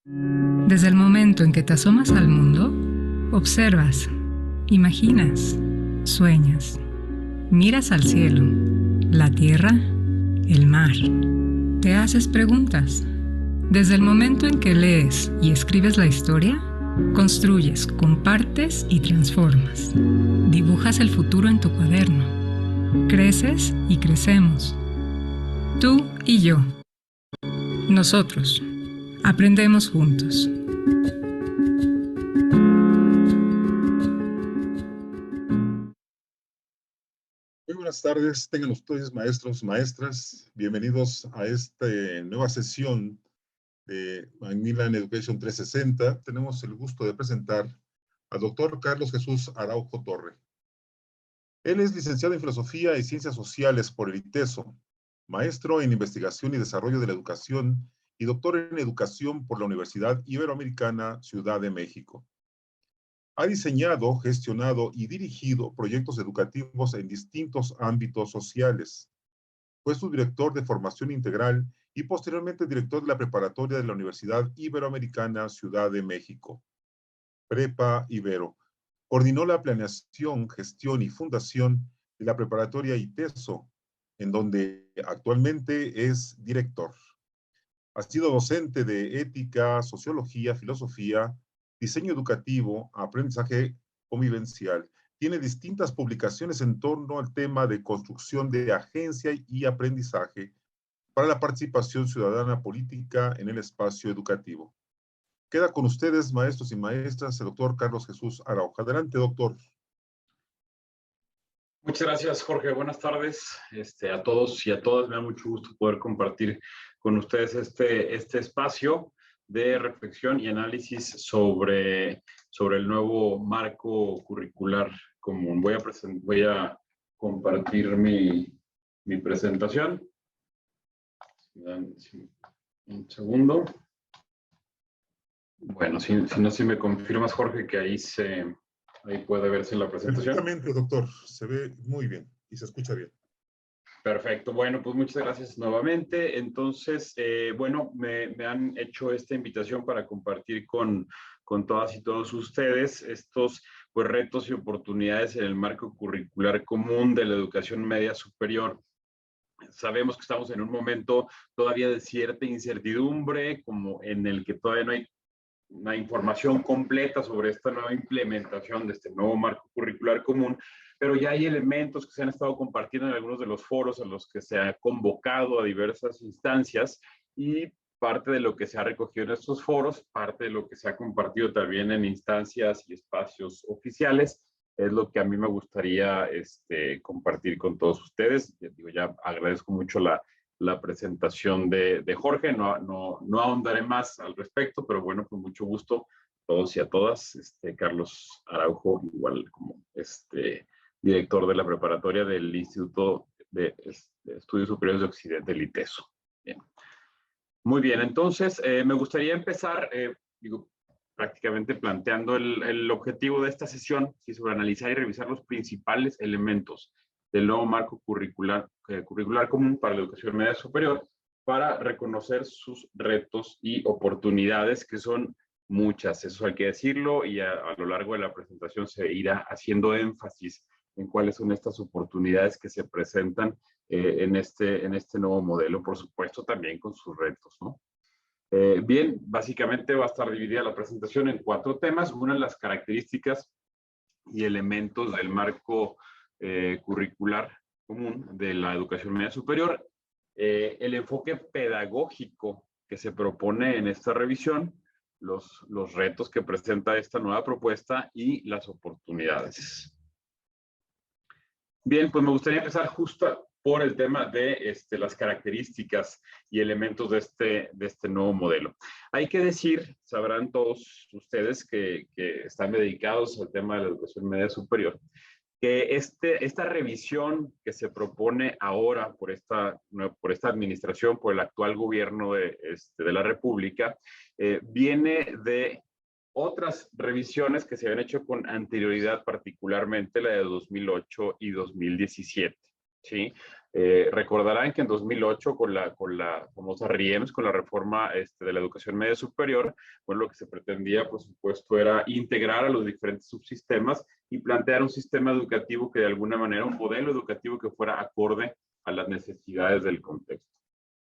Desde el momento en que te asomas al mundo, observas, imaginas, sueñas, miras al cielo, la tierra, el mar. Te haces preguntas. Desde el momento en que lees y escribes la historia, construyes, compartes y transformas. Dibujas el futuro en tu cuaderno. Creces y crecemos. Tú y yo. Nosotros. Aprendemos juntos. Muy buenas tardes, tengan ustedes maestros, maestras, bienvenidos a esta nueva sesión de Macmillan Education 360. Tenemos el gusto de presentar al doctor Carlos Jesús Araujo Torre. Él es licenciado en Filosofía y Ciencias Sociales por el ITESO, maestro en Investigación y Desarrollo de la Educación y doctor en Educación por la Universidad Iberoamericana, Ciudad de México. Ha diseñado, gestionado y dirigido proyectos educativos en distintos ámbitos sociales. Fue subdirector de Formación Integral y posteriormente director de la Preparatoria de la Universidad Iberoamericana Ciudad de México, Prepa Ibero. Coordinó la planeación, gestión y fundación de la Preparatoria ITESO, en donde actualmente es director. Ha sido docente de ética, sociología, filosofía, diseño educativo, aprendizaje convivencial. Tiene distintas publicaciones en torno al tema de construcción de agencia y aprendizaje para la participación ciudadana política en el espacio educativo. Queda con ustedes, maestros y maestras, el doctor Carlos Jesús Araujo. Adelante, doctor. Muchas gracias, Jorge. Buenas tardes a todos y a todas. Me da mucho gusto poder compartir con ustedes este espacio de reflexión y análisis sobre el nuevo marco curricular común. Voy a compartir mi presentación. Un segundo. Bueno, si me confirmas, Jorge, que ahí puede verse la presentación. Perfectamente, doctor. Se ve muy bien y se escucha bien. Perfecto. Bueno, pues muchas gracias nuevamente. Entonces, bueno, me han hecho esta invitación para compartir con todas y todos ustedes estos pues, retos y oportunidades en el marco curricular común de la educación media superior. Sabemos que estamos en un momento todavía de cierta incertidumbre, como en el que todavía no hay una información completa sobre esta nueva implementación de este nuevo marco curricular común, pero ya hay elementos que se han estado compartiendo en algunos de los foros a los que se ha convocado a diversas instancias y parte de lo que se ha recogido en estos foros, parte de lo que se ha compartido también en instancias y espacios oficiales, es lo que a mí me gustaría compartir con todos ustedes. Ya agradezco mucho la presentación de Jorge, no ahondaré más al respecto, pero bueno, con mucho gusto a todos y a todas. Carlos Araujo, igual como director de la preparatoria del Instituto de Estudios Superiores de Occidente, el ITESO. Bien. Muy bien, entonces me gustaría empezar, prácticamente planteando el objetivo de esta sesión, sobre analizar y revisar los principales elementos del nuevo marco curricular común para la educación media superior, para reconocer sus retos y oportunidades, que son muchas, eso hay que decirlo, y a lo largo de la presentación se irá haciendo énfasis en cuáles son estas oportunidades que se presentan en este nuevo modelo, por supuesto también con sus retos, ¿no? Bien, básicamente va a estar dividida la presentación en 4 temas. Una, las características y elementos del marco curricular común de la educación media superior, el enfoque pedagógico que se propone en esta revisión, los retos que presenta esta nueva propuesta y las oportunidades. Bien, pues me gustaría empezar justo por el tema de las características y elementos de este nuevo modelo. Hay que decir, sabrán todos ustedes que están dedicados al tema de la educación media superior, que esta revisión que se propone ahora por esta administración, por el actual gobierno de la República, viene de otras revisiones que se habían hecho con anterioridad, particularmente la de 2008 y 2017. ¿Sí? Recordarán que en 2008 con la famosa RIEMS, con la reforma de la educación media superior, bueno, lo que se pretendía, por supuesto, era integrar a los diferentes subsistemas y plantear un sistema educativo que de alguna manera, un modelo educativo que fuera acorde a las necesidades del contexto.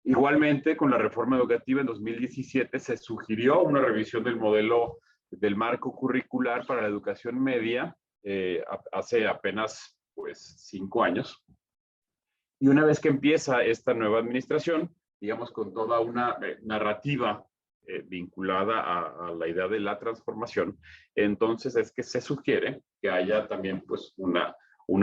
Igualmente, con la reforma educativa en 2017 se sugirió una revisión del modelo del marco curricular para la educación media hace apenas pues 5 años. Y una vez que empieza esta nueva administración, digamos con toda una narrativa vinculada a la idea de la transformación, entonces es que se sugiere que haya también pues una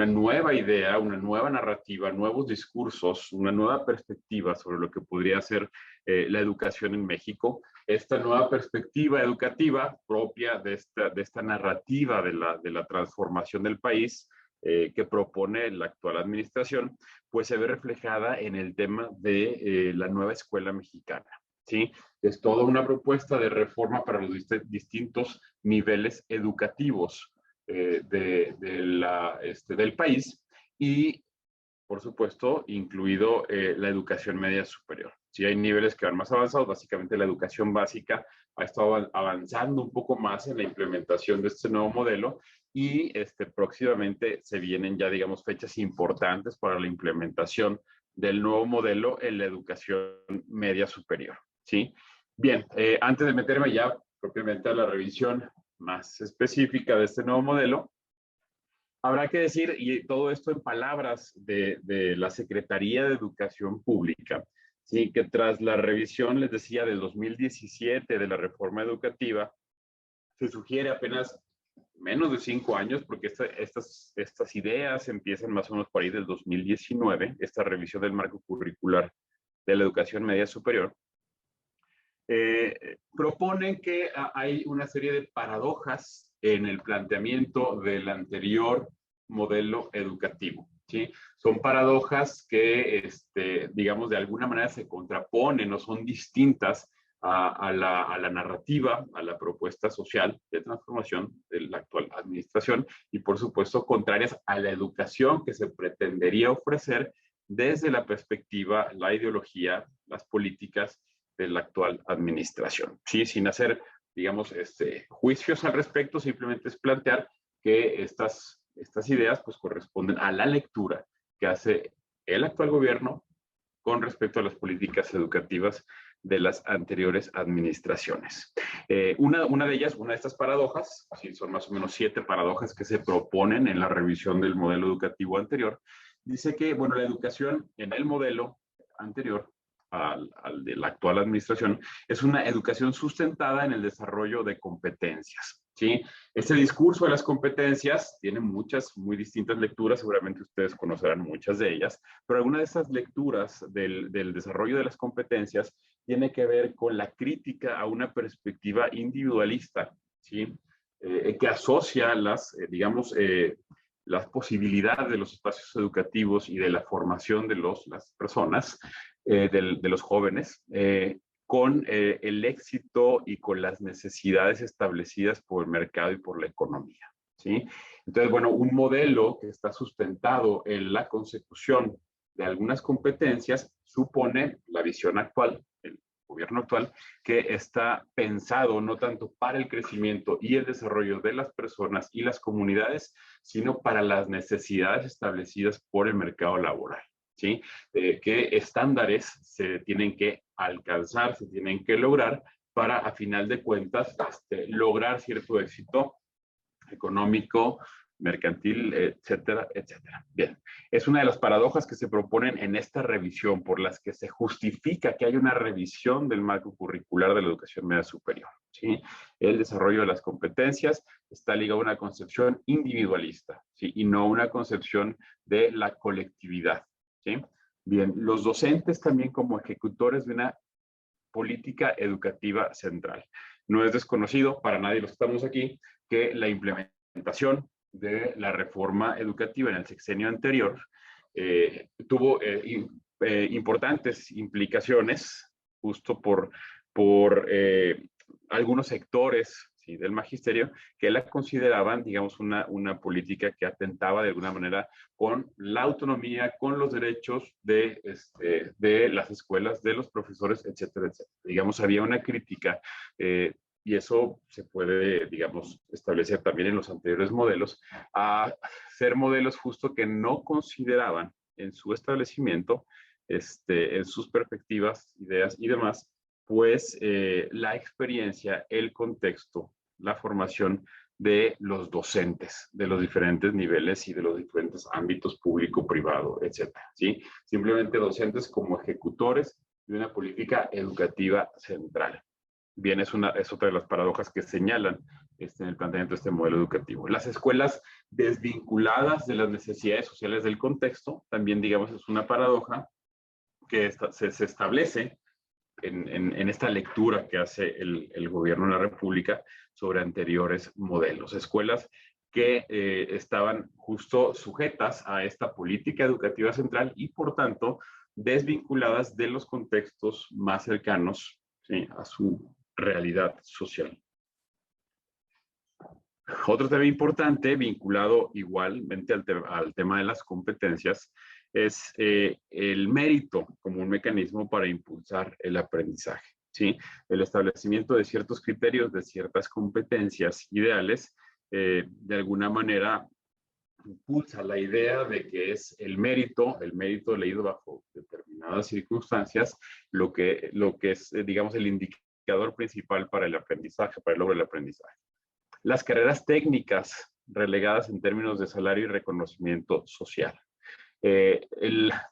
nueva idea, una nueva narrativa, nuevos discursos, una nueva perspectiva sobre lo que podría ser la educación en México. Esta nueva perspectiva educativa propia de esta narrativa de la transformación del país que propone la actual administración, pues se ve reflejada en el tema de la nueva escuela mexicana, ¿sí? Es toda una propuesta de reforma para los distintos niveles educativos del país y, por supuesto, incluido la educación media superior. Sí hay niveles que van más avanzados, básicamente la educación básica ha estado avanzando un poco más en la implementación de este nuevo modelo y próximamente se vienen ya, digamos, fechas importantes para la implementación del nuevo modelo en la educación media superior, ¿sí? Bien, antes de meterme ya propiamente a la revisión más específica de este nuevo modelo, habrá que decir, y todo esto en palabras de la Secretaría de Educación Pública, ¿sí? Que tras la revisión, les decía, del 2017 de la reforma educativa, se sugiere apenas menos de 5 años, porque estas ideas empiezan más o menos por ahí del 2019, esta revisión del marco curricular de la educación media superior, proponen que hay una serie de paradojas en el planteamiento del anterior modelo educativo, ¿sí? Son paradojas que, digamos, de alguna manera se contraponen o son distintas a la narrativa, a la propuesta social de transformación de la actual administración y, por supuesto, contrarias a la educación que se pretendería ofrecer desde la perspectiva, la ideología, las políticas de la actual administración. Sí, sin hacer, digamos, juicios al respecto, simplemente es plantear que estas ideas pues corresponden a la lectura que hace el actual gobierno con respecto a las políticas educativas de las anteriores administraciones. Una de ellas, una de estas paradojas, sí, son más o menos 7 paradojas que se proponen en la revisión del modelo educativo anterior, dice que, bueno, la educación en el modelo anterior al de la actual administración, es una educación sustentada en el desarrollo de competencias, ¿sí? Este discurso de las competencias tiene muchas, muy distintas lecturas, seguramente ustedes conocerán muchas de ellas, pero alguna de esas lecturas del desarrollo de las competencias tiene que ver con la crítica a una perspectiva individualista, ¿sí? Que asocia digamos, las posibilidades de los espacios educativos y de la formación de las personas, de los jóvenes, con el éxito y con las necesidades establecidas por el mercado y por la economía, ¿sí? Entonces, bueno, un modelo que está sustentado en la consecución de algunas competencias supone la visión actual, el gobierno actual, que está pensado no tanto para el crecimiento y el desarrollo de las personas y las comunidades, sino para las necesidades establecidas por el mercado laboral, ¿sí? ¿Qué estándares se tienen que alcanzar, se tienen que lograr para, a final de cuentas, lograr cierto éxito económico, mercantil, etcétera, etcétera? Bien, es una de las paradojas que se proponen en esta revisión, por las que se justifica que haya una revisión del marco curricular de la educación media superior, ¿sí? El desarrollo de las competencias está ligado a una concepción individualista, ¿sí? Y no una concepción de la colectividad, ¿sí? Bien, los docentes también como ejecutores de una política educativa central. No es desconocido para nadie los que estamos aquí que la implementación de la reforma educativa en el sexenio anterior tuvo importantes implicaciones justo por algunos sectores ¿sí?, del magisterio, que la consideraban, digamos, una política que atentaba de alguna manera con la autonomía, con los derechos de las escuelas, de los profesores, etcétera, etcétera. Digamos, había una crítica, y eso se puede, digamos, establecer también en los anteriores modelos, a ser modelos justo que no consideraban en su establecimiento, en sus perspectivas, ideas y demás, pues la experiencia, el contexto, la formación de los docentes de los diferentes niveles y de los diferentes ámbitos público, privado, etcétera, ¿sí? Simplemente docentes como ejecutores de una política educativa central. Bien, es otra de las paradojas que señalan en el planteamiento de este modelo educativo. Las escuelas desvinculadas de las necesidades sociales del contexto, también, digamos, es una paradoja que se establece en esta lectura que hace el gobierno de la República sobre anteriores modelos. Escuelas que estaban justo sujetas a esta política educativa central y, por tanto, desvinculadas de los contextos más cercanos, ¿sí?, a su realidad social. Otro tema importante, vinculado igualmente al tema de las competencias, es el mérito como un mecanismo para impulsar el aprendizaje, ¿sí? El establecimiento de ciertos criterios, de ciertas competencias ideales, de alguna manera impulsa la idea de que es el mérito leído bajo determinadas circunstancias, lo que es, digamos, el indicador principal para el aprendizaje, para el logro del aprendizaje. Las carreras técnicas relegadas en términos de salario y reconocimiento social.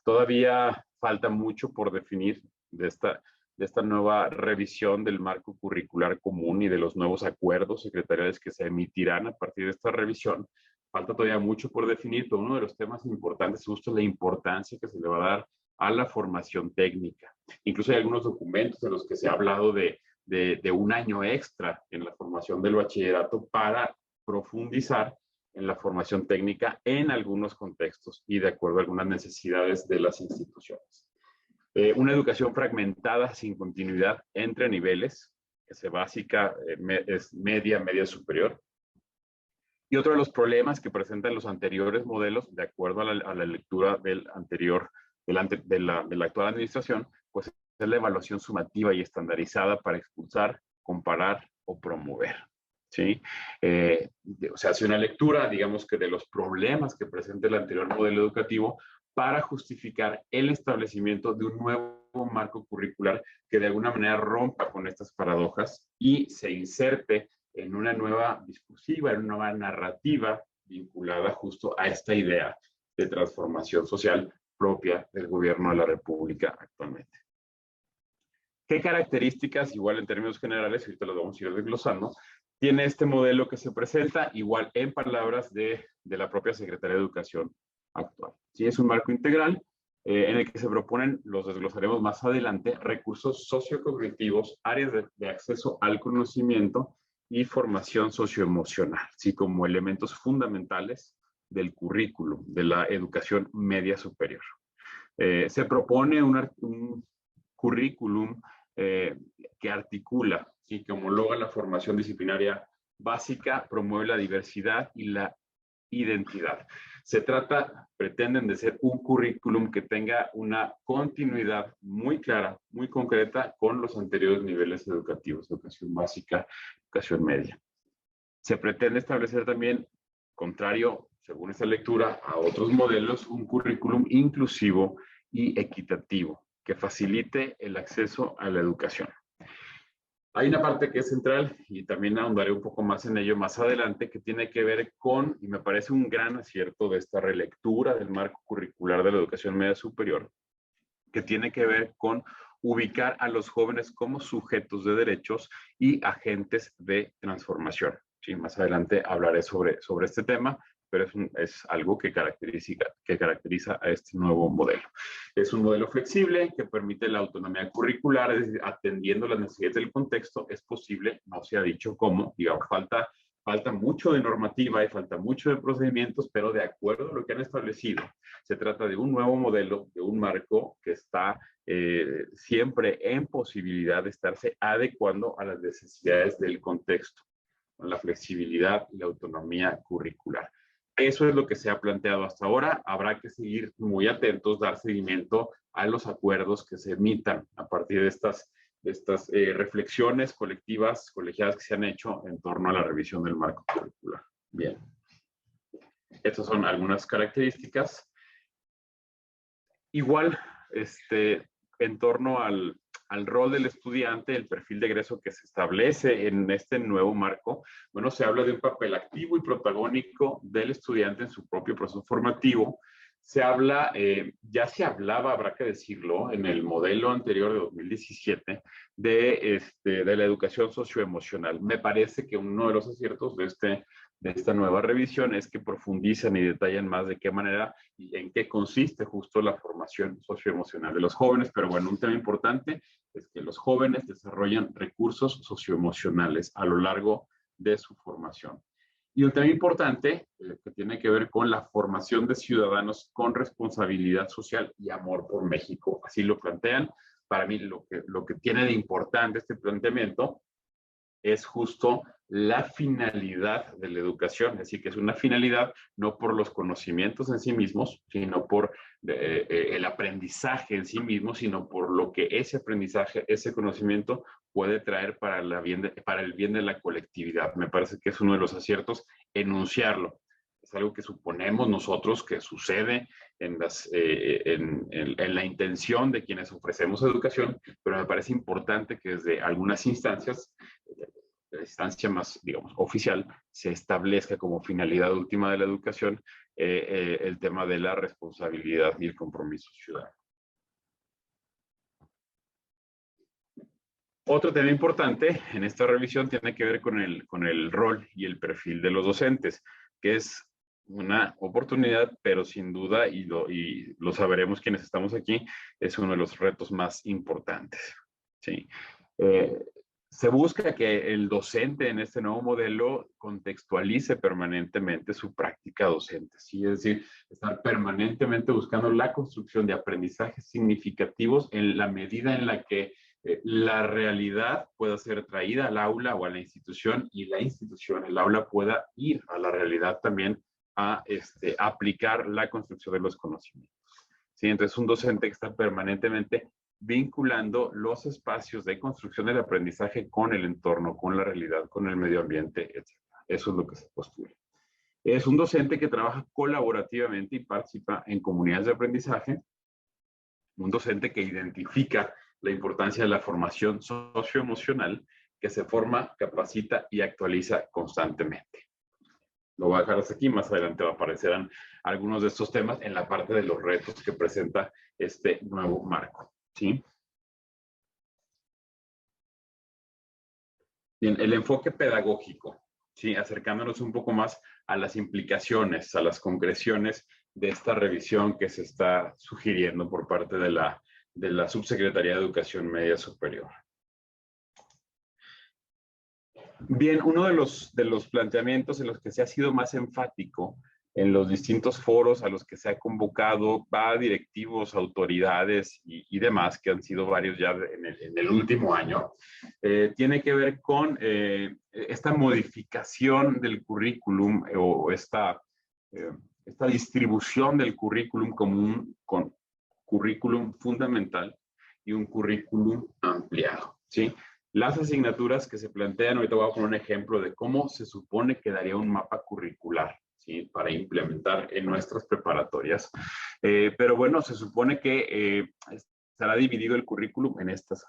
Todavía falta mucho por definir de esta nueva revisión del marco curricular común y de los nuevos acuerdos secretariales que se emitirán a partir de esta revisión. Falta todavía mucho por definir, pero uno de los temas importantes es justo la importancia que se le va a dar a la formación técnica. Incluso hay algunos documentos en los que se ha hablado de un año extra en la formación del bachillerato para profundizar en la formación técnica en algunos contextos y de acuerdo a algunas necesidades de las instituciones. Una educación fragmentada sin continuidad entre niveles, que es básica, es media superior. Y otro de los problemas que presentan los anteriores modelos, de acuerdo a la lectura de la actual administración, pues es la evaluación sumativa y estandarizada para expulsar, comparar o promover, ¿sí? O sea, hace una lectura, digamos, que de los problemas que presenta el anterior modelo educativo para justificar el establecimiento de un nuevo marco curricular que de alguna manera rompa con estas paradojas y se inserte en una nueva discursiva, en una nueva narrativa vinculada justo a esta idea de transformación social propia del gobierno de la República actualmente. ¿Qué características, igual en términos generales, ahorita los vamos a ir desglosando, tiene este modelo que se presenta, igual en palabras de la propia Secretaría de Educación actual? Sí, es un marco integral en el que se proponen, los desglosaremos más adelante, recursos sociocognitivos, áreas de acceso al conocimiento y formación socioemocional, ¿sí?, como elementos fundamentales del currículum de la educación media superior. Se propone un currículum que articula, ¿sí?, que homologa la formación disciplinaria básica, promueve la diversidad y la identidad. Pretenden de ser un currículum que tenga una continuidad muy clara, muy concreta con los anteriores niveles educativos, educación básica, educación media. Se pretende establecer también, contrario, según esta lectura, a otros modelos, un currículum inclusivo y equitativo que facilite el acceso a la educación. Hay una parte que es central y también ahondaré un poco más en ello más adelante, que tiene que ver con, y me parece un gran acierto de esta relectura del marco curricular de la educación media superior, que tiene que ver con ubicar a los jóvenes como sujetos de derechos y agentes de transformación. Sí, más adelante hablaré sobre este tema, pero es algo que caracteriza a este nuevo modelo. Es un modelo flexible que permite la autonomía curricular, es decir, atendiendo las necesidades del contexto, es posible, no se ha dicho cómo, digamos, falta mucho de normativa y falta mucho de procedimientos, pero de acuerdo a lo que han establecido, se trata de un nuevo modelo, de un marco que está siempre en posibilidad de estarse adecuando a las necesidades del contexto. con la flexibilidad y la autonomía curricular. Eso es lo que se ha planteado hasta ahora. Habrá que seguir muy atentos, dar seguimiento a los acuerdos que se emitan a partir de estas reflexiones colectivas, colegiadas que se han hecho en torno a la revisión del marco curricular. Bien. Estas son algunas características. Igual, en torno al rol del estudiante, el perfil de egreso que se establece en este nuevo marco, bueno, se habla de un papel activo y protagónico del estudiante en su propio proceso formativo. Se habla, ya se hablaba, habrá que decirlo, en el modelo anterior de 2017, de la educación socioemocional. Me parece que uno de los aciertos de esta nueva revisión es que profundizan y detallan más de qué manera y en qué consiste justo la formación socioemocional de los jóvenes. Pero bueno, un tema importante es que los jóvenes desarrollan recursos socioemocionales a lo largo de su formación. Y un tema importante que tiene que ver con la formación de ciudadanos con responsabilidad social y amor por México. Así lo plantean. Para mí lo que tiene de importante este planteamiento es justo la finalidad de la educación, es decir, que es una finalidad no por los conocimientos en sí mismos, sino por el aprendizaje en sí mismo, sino por lo que ese aprendizaje, ese conocimiento puede traer para el bien de la colectividad. Me parece que es uno de los aciertos enunciarlo. Es algo que suponemos nosotros que sucede en la intención de quienes ofrecemos educación, pero me parece importante que desde algunas instancias, la instancia más, digamos, oficial, se establezca como finalidad última de la educación el tema de la responsabilidad y el compromiso ciudadano. Otro tema importante en esta revisión tiene que ver con el rol y el perfil de los docentes, que es una oportunidad, pero sin duda, y lo sabremos quienes estamos aquí, es uno de los retos más importantes. ¿Sí? Se busca que el docente en este nuevo modelo contextualice permanentemente su práctica docente, ¿sí? Es decir, estar permanentemente buscando la construcción de aprendizajes significativos en la medida en la que la realidad pueda ser traída al aula o a la institución y la institución, el aula, pueda ir a la realidad también a aplicar la construcción de los conocimientos. ¿Sí? Entonces, un docente que está permanentemente vinculando los espacios de construcción del aprendizaje con el entorno, con la realidad, con el medio ambiente, etc. Eso es lo que se postula. Es un docente que trabaja colaborativamente y participa en comunidades de aprendizaje. Un docente que identifica la importancia de la formación socioemocional, que se forma, capacita y actualiza constantemente. Lo voy a dejar hasta aquí, más adelante aparecerán algunos de estos temas en la parte de los retos que presenta este nuevo marco. ¿Sí? Bien, el enfoque pedagógico, ¿sí? Acercándonos un poco más a las implicaciones, a las concreciones de esta revisión que se está sugiriendo por parte de la Subsecretaría de Educación Media Superior. Bien, uno de los planteamientos en los que se ha sido más enfático en los distintos foros a los que se ha convocado va directivos, autoridades y demás, que han sido varios ya en el último año, tiene que ver con esta modificación del currículum o esta distribución del currículum común con currículum fundamental y un currículum ampliado, ¿sí? Las asignaturas que se plantean, ahorita voy a poner un ejemplo de cómo se supone que daría un mapa curricular, ¿sí? Para implementar en nuestras preparatorias. Pero bueno, se supone que estará dividido el currículum en estas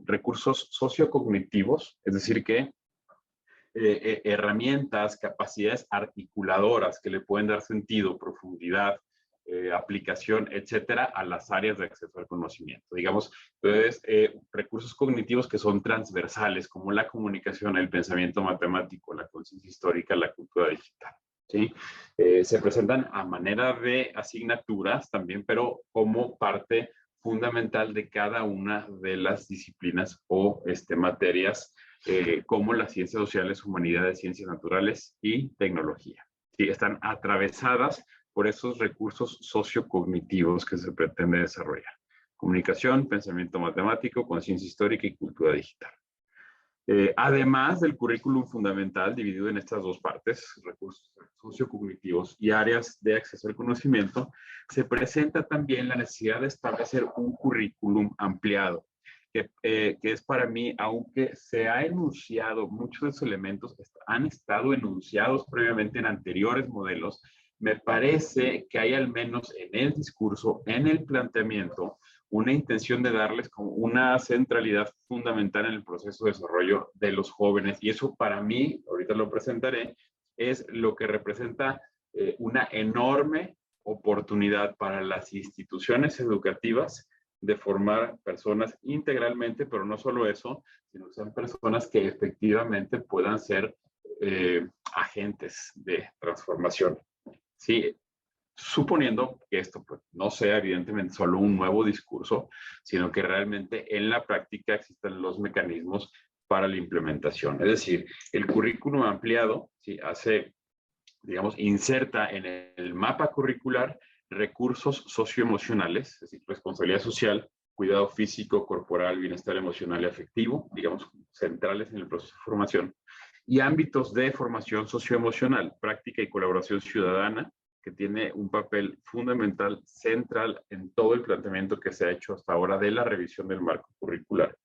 recursos sociocognitivos, es decir que herramientas, capacidades articuladoras que le pueden dar sentido, profundidad, aplicación, etcétera, a las áreas de acceso al conocimiento. Digamos, entonces, recursos cognitivos que son transversales, como la comunicación, el pensamiento matemático, la conciencia histórica, la cultura digital. ¿Sí? Se presentan a manera de asignaturas también, pero como parte fundamental de cada una de las disciplinas o materias, como las ciencias sociales, humanidades, ciencias naturales y tecnología. ¿Sí? Están atravesadas por esos recursos sociocognitivos que se pretende desarrollar. Comunicación, pensamiento matemático, conciencia histórica y cultura digital. Además del currículum fundamental dividido en estas dos partes, recursos sociocognitivos y áreas de acceso al conocimiento, se presenta también la necesidad de establecer un currículum ampliado, que es para mí, aunque se ha enunciado, muchos de esos elementos han estado enunciados previamente en anteriores modelos, me parece que hay al menos en el discurso, en el planteamiento, una intención de darles como una centralidad fundamental en el proceso de desarrollo de los jóvenes. Y eso para mí, ahorita lo presentaré, es lo que representa una enorme oportunidad para las instituciones educativas de formar personas integralmente, pero no solo eso, sino que sean personas que efectivamente puedan ser agentes de transformación. Sí, suponiendo que esto pues, no sea evidentemente solo un nuevo discurso, sino que realmente en la práctica existan los mecanismos para la implementación. Es decir, el currículum ampliado ¿sí? Digamos, inserta en el mapa curricular recursos socioemocionales, es decir, responsabilidad social, cuidado físico, corporal, bienestar emocional y afectivo, digamos, centrales en el proceso de formación, y ámbitos de formación socioemocional, práctica y colaboración ciudadana, que tiene un papel fundamental, central en todo el planteamiento que se ha hecho hasta ahora de la revisión del marco curricular.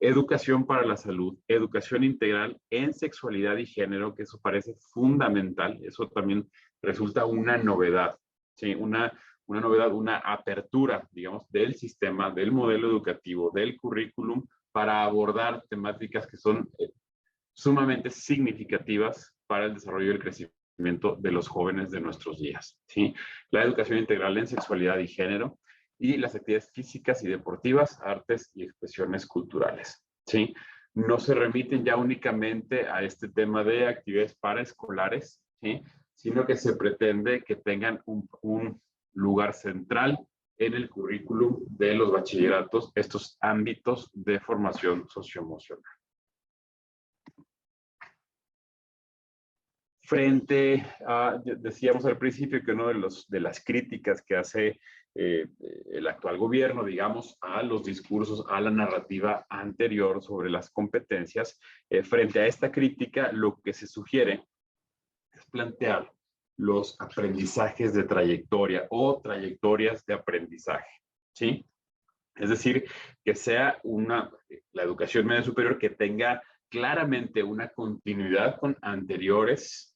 Educación para la salud, educación integral en sexualidad y género, que eso parece fundamental, eso también resulta una novedad, ¿sí? Una novedad, una apertura, digamos, del sistema, del modelo educativo, del currículum, para abordar temáticas que son sumamente significativas para el desarrollo y el crecimiento de los jóvenes de nuestros días, ¿sí? La educación integral en sexualidad y género y las actividades físicas y deportivas, artes y expresiones culturales, ¿sí? No se remiten ya únicamente a este tema de actividades paraescolares, ¿sí? Sino que se pretende que tengan un lugar central en el currículum de los bachilleratos, estos ámbitos de formación socioemocional. Frente a, decíamos al principio que una de las críticas que hace el actual gobierno, digamos, a los discursos, a la narrativa anterior sobre las competencias, frente a esta crítica, lo que se sugiere es plantear los aprendizajes de trayectoria o trayectorias de aprendizaje, ¿sí? Es decir, que sea la educación media superior que tenga claramente una continuidad con anteriores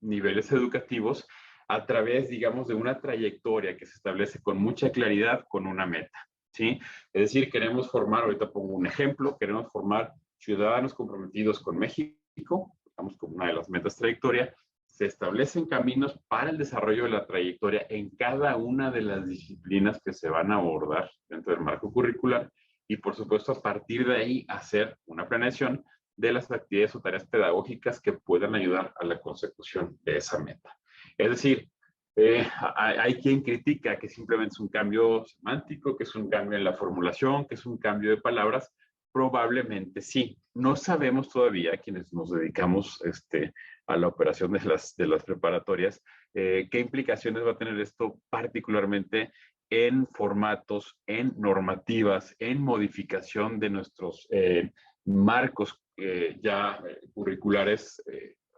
niveles educativos a través, digamos, de una trayectoria que se establece con mucha claridad con una meta, ¿sí? Es decir, queremos formar, ahorita pongo un ejemplo, queremos formar ciudadanos comprometidos con México, digamos, como una de las metas trayectoria, se establecen caminos para el desarrollo de la trayectoria en cada una de las disciplinas que se van a abordar dentro del marco curricular y, por supuesto, a partir de ahí hacer una planeación de las actividades o tareas pedagógicas que puedan ayudar a la consecución de esa meta. Es decir, hay quien critica que simplemente es un cambio semántico, que es un cambio en la formulación, que es un cambio de palabras. Probablemente sí. No sabemos todavía, quienes nos dedicamos a la operación de las preparatorias, qué implicaciones va a tener esto particularmente en formatos, en normativas, en modificación de nuestros marcos ya curriculares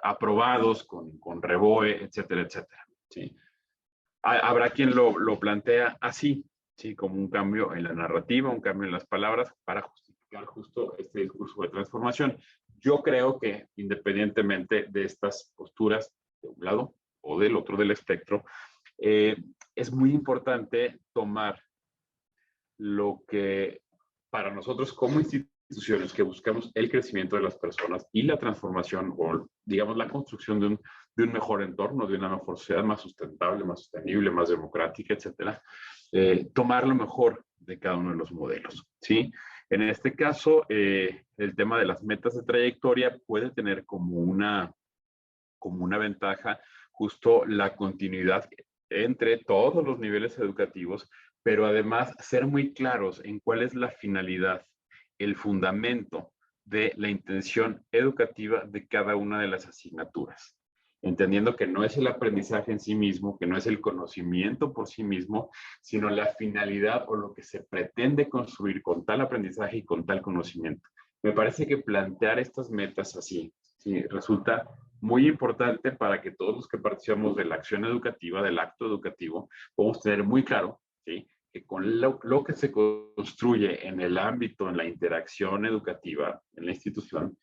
aprobados con REBOE, etcétera, etcétera. ¿Sí? Habrá quien lo plantea así, ¿sí? Como un cambio en la narrativa, un cambio en las palabras para justificar justo este discurso de transformación. Yo creo que independientemente de estas posturas de un lado o del otro del espectro, es muy importante tomar lo que para nosotros como instituciones que buscamos el crecimiento de las personas y la transformación o, digamos, la construcción de un mejor entorno, de una mejor sociedad más sustentable, más sostenible, más democrática, etcétera, tomar lo mejor de cada uno de los modelos, ¿sí? En este caso, el tema de las metas de trayectoria puede tener como una ventaja justo la continuidad entre todos los niveles educativos, pero además ser muy claros en cuál es la finalidad, el fundamento de la intención educativa de cada una de las asignaturas. Entendiendo que no es el aprendizaje en sí mismo, que no es el conocimiento por sí mismo, sino la finalidad o lo que se pretende construir con tal aprendizaje y con tal conocimiento. me parece que plantear estas metas así, ¿sí? Resulta muy importante para que todos los que participamos de la acción educativa, del acto educativo, podamos tener muy claro, ¿sí?, que con lo que se construye en el ámbito, en la interacción educativa, en la institución,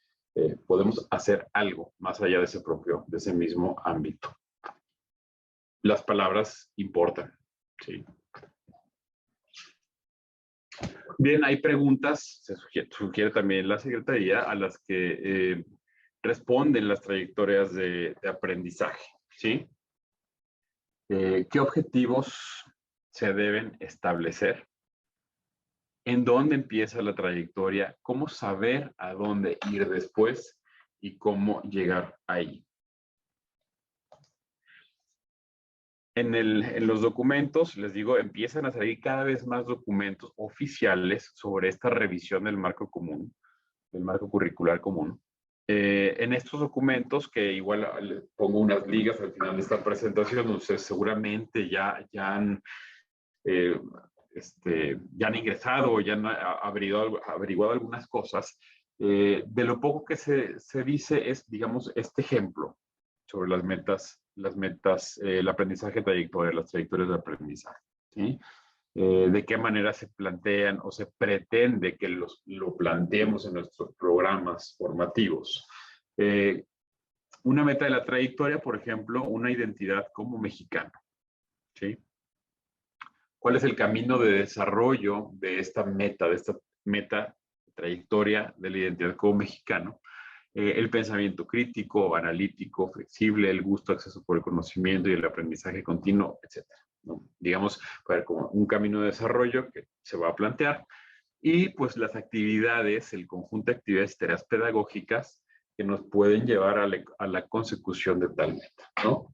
podemos hacer algo más allá de ese mismo ámbito. Las palabras importan, ¿sí? Bien, hay preguntas, se sugiere también la Secretaría, a las que responden las trayectorias de aprendizaje, ¿sí? ¿Qué objetivos se deben establecer? ¿En dónde empieza la trayectoria? ¿Cómo saber a dónde ir después? ¿Y cómo llegar ahí? En los documentos, les digo, empiezan a salir cada vez más documentos oficiales sobre esta revisión del marco común, del marco curricular común. En estos documentos, que igual les pongo unas ligas al final de esta presentación, ustedes seguramente ya han ingresado o ya han averiguado algunas cosas. De lo poco que se dice es, digamos, este ejemplo sobre las metas, el aprendizaje trayectoria, las trayectorias de aprendizaje, ¿sí? De qué manera se plantean o se pretende que lo planteemos en nuestros programas formativos. Una meta de la trayectoria, por ejemplo, una identidad como mexicano, ¿sí? ¿Cuál es el camino de desarrollo de esta meta, trayectoria de la identidad como mexicano? El pensamiento crítico, analítico, flexible, el gusto, acceso por el conocimiento y el aprendizaje continuo, etc., ¿no? Digamos, para como un camino de desarrollo que se va a plantear. Y pues las actividades, el conjunto de actividades y tareas pedagógicas que nos pueden llevar a la consecución de tal meta, ¿no?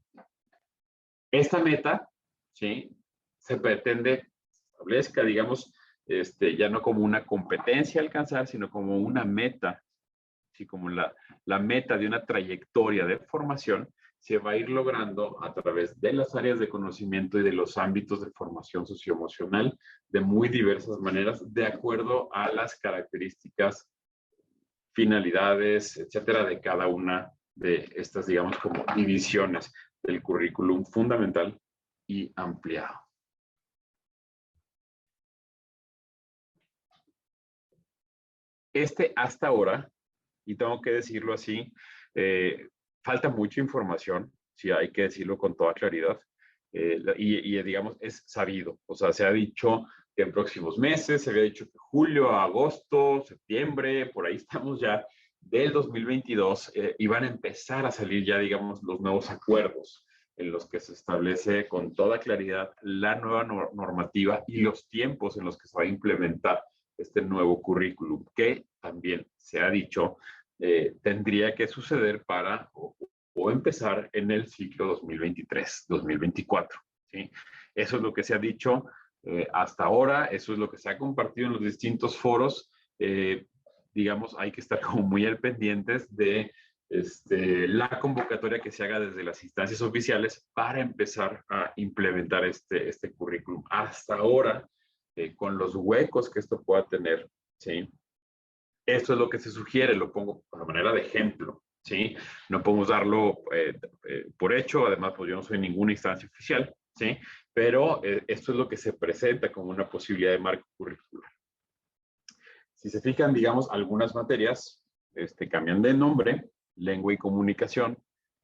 Esta meta, ¿sí?, se pretende establezca, digamos, ya no como una competencia a alcanzar, sino como una meta, ¿sí?, como la meta de una trayectoria de formación, se va a ir logrando a través de las áreas de conocimiento y de los ámbitos de formación socioemocional de muy diversas maneras, de acuerdo a las características, finalidades, etcétera, de cada una de estas, digamos, como divisiones del currículum fundamental y ampliado. Hasta ahora, y tengo que decirlo así, falta mucha información, sí, hay que decirlo con toda claridad, y digamos, es sabido, o sea, se ha dicho que en próximos meses, se había dicho que julio, agosto, septiembre, por ahí estamos ya, del 2022, y van a empezar a salir ya, digamos, los nuevos acuerdos en los que se establece con toda claridad la nueva normativa y los tiempos en los que se va a implementar este nuevo currículum, que también se ha dicho tendría que suceder para o empezar en el ciclo 2023-2024, ¿sí? Eso es lo que se ha dicho hasta ahora, eso es lo que se ha compartido en los distintos foros. Digamos, hay que estar como muy al pendientes de la convocatoria que se haga desde las instancias oficiales para empezar a implementar este currículum. Hasta ahora, con los huecos que esto pueda tener, ¿sí? Esto es lo que se sugiere, lo pongo a manera de ejemplo, ¿sí? No podemos darlo por hecho, además, pues yo no soy ninguna instancia oficial, ¿sí? Pero esto es lo que se presenta como una posibilidad de marco curricular. Si se fijan, digamos, algunas materias cambian de nombre, lengua y comunicación,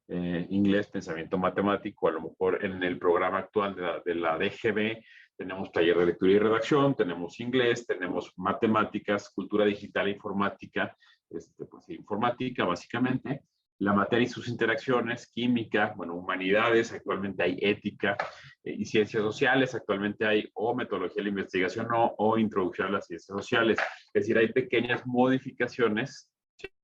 inglés, pensamiento matemático, a lo mejor en el programa actual de la DGB tenemos taller de lectura y redacción, tenemos inglés, tenemos matemáticas, cultura digital e informática, pues informática básicamente, la materia y sus interacciones, química, bueno, humanidades, actualmente hay ética y ciencias sociales, actualmente hay o metodología de la investigación o introducción a las ciencias sociales, es decir, hay pequeñas modificaciones,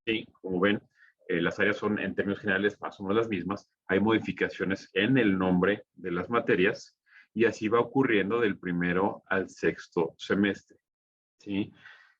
¿sí? Como ven, las áreas son en términos generales más o menos las mismas, hay modificaciones en el nombre de las materias y así va ocurriendo del primero al sexto semestre, ¿sí?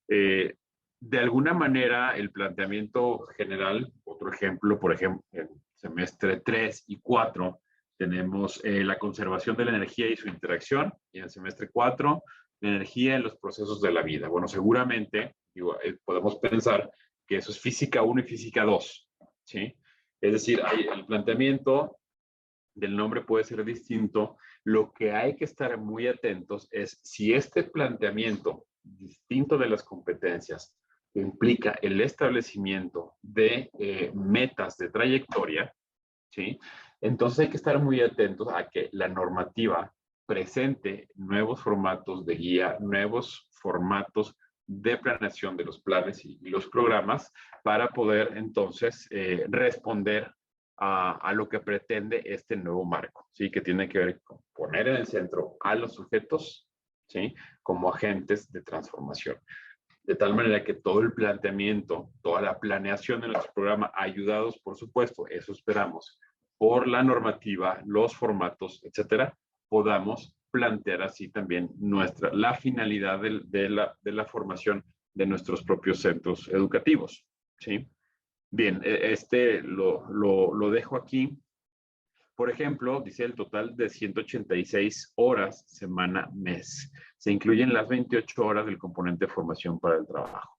De alguna manera, el planteamiento general, otro ejemplo, por ejemplo, en semestre 3 y 4, tenemos la conservación de la energía y su interacción, y en el semestre 4, la energía en los procesos de la vida. Bueno, seguramente Igual, podemos pensar que eso es física 1 y física 2, ¿sí? Es decir, el planteamiento del nombre puede ser distinto. Lo que hay que estar muy atentos es si este planteamiento distinto de las competencias implica el establecimiento de metas de trayectoria, ¿sí? Entonces hay que estar muy atentos a que la normativa presente nuevos formatos de guía, nuevos formatos de planeación de los planes y los programas para poder entonces responder a lo que pretende este nuevo marco, ¿sí? Que tiene que ver con poner en el centro a los sujetos, ¿sí? Como agentes de transformación. De tal manera que todo el planteamiento, toda la planeación de nuestro programa, ayudados, por supuesto, eso esperamos, por la normativa, los formatos, etcétera, podamos plantear así también la finalidad de la formación de nuestros propios centros educativos, ¿sí? Bien, lo dejo aquí. Por ejemplo, dice el total de 186 horas semana mes. Se incluyen las 28 horas del componente de formación para el trabajo.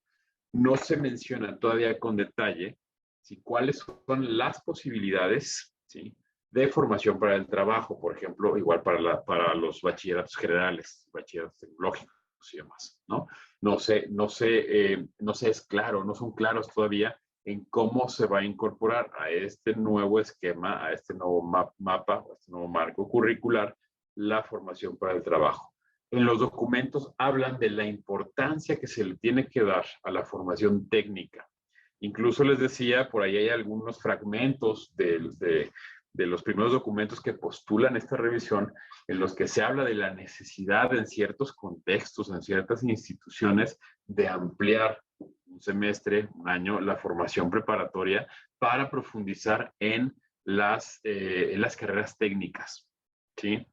No se menciona todavía con detalle cuáles son las posibilidades, ¿sí?, de formación para el trabajo, por ejemplo, igual para los bachilleratos generales, bachilleratos tecnológicos y demás, ¿no? No es claro, no son claros todavía en cómo se va a incorporar a este nuevo esquema, a este nuevo mapa, a este nuevo marco curricular, la formación para el trabajo. En los documentos hablan de la importancia que se le tiene que dar a la formación técnica. Incluso les decía, por ahí hay algunos fragmentos de los primeros documentos que postulan esta revisión en los que se habla de la necesidad en ciertos contextos, en ciertas instituciones, de ampliar un semestre, un año, la formación preparatoria para profundizar en las carreras técnicas, ¿sí?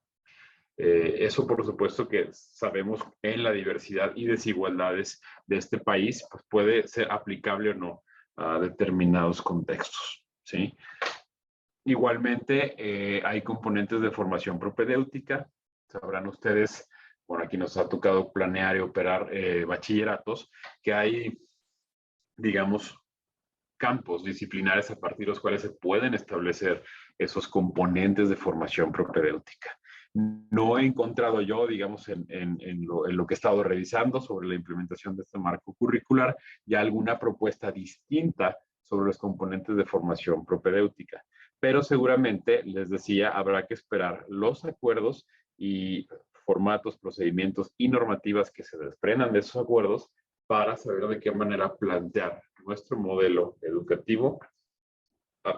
Eso, por supuesto, que sabemos en la diversidad y desigualdades de este país, pues puede ser aplicable o no a determinados contextos, ¿sí? Igualmente, hay componentes de formación propedéutica. Sabrán ustedes, bueno, aquí nos ha tocado planear y operar bachilleratos, que hay, digamos, campos disciplinares a partir de los cuales se pueden establecer esos componentes de formación propedéutica. No he encontrado yo, digamos, en lo que he estado revisando sobre la implementación de este marco curricular, ya alguna propuesta distinta sobre los componentes de formación propedéutica. Pero seguramente, les decía, habrá que esperar los acuerdos y formatos, procedimientos y normativas que se desprendan de esos acuerdos para saber de qué manera plantear nuestro modelo educativo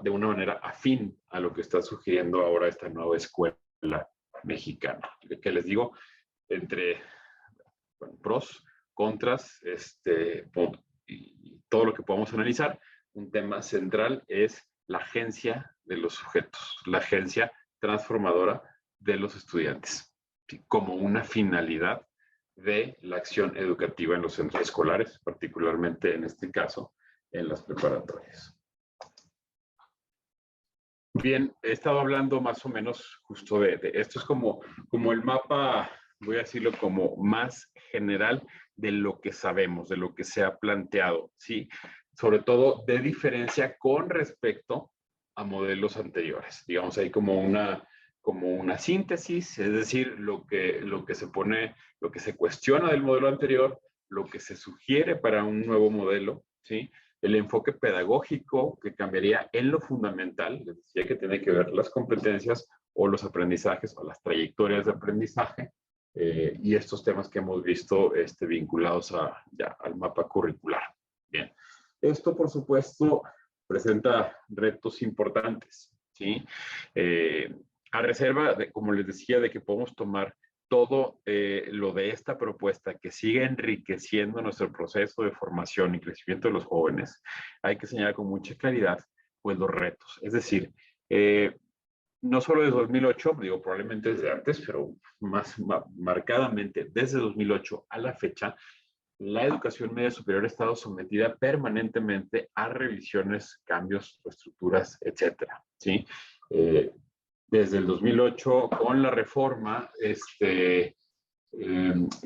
de una manera afín a lo que está sugiriendo ahora esta nueva escuela mexicana. Que les digo, entre pros, contras, y todo lo que podamos analizar, un tema central es la agencia de los sujetos, la agencia transformadora de los estudiantes, como una finalidad de la acción educativa en los centros escolares, particularmente en este caso, en las preparatorias. Bien, he estado hablando más o menos justo de esto es como el mapa, voy a decirlo como más general de lo que sabemos, de lo que se ha planteado, ¿sí? Sobre todo de diferencia con respecto a modelos anteriores. Digamos, hay como una síntesis, es decir, lo que se cuestiona del modelo anterior, lo que se sugiere para un nuevo modelo, ¿sí? El enfoque pedagógico que cambiaría en lo fundamental, les decía que tiene que ver las competencias o los aprendizajes o las trayectorias de aprendizaje y estos temas que hemos visto vinculados al mapa curricular. Bien, esto por supuesto presenta retos importantes, ¿sí? A reserva, como les decía, de que podemos tomar todo lo de esta propuesta que sigue enriqueciendo nuestro proceso de formación y crecimiento de los jóvenes, hay que señalar con mucha claridad pues los retos. Es decir, no solo desde 2008, digo probablemente desde antes, pero más marcadamente desde 2008 a la fecha, la educación media superior ha estado sometida permanentemente a revisiones, cambios, reestructuras, etcétera, ¿sí? Desde el 2008, con la reforma,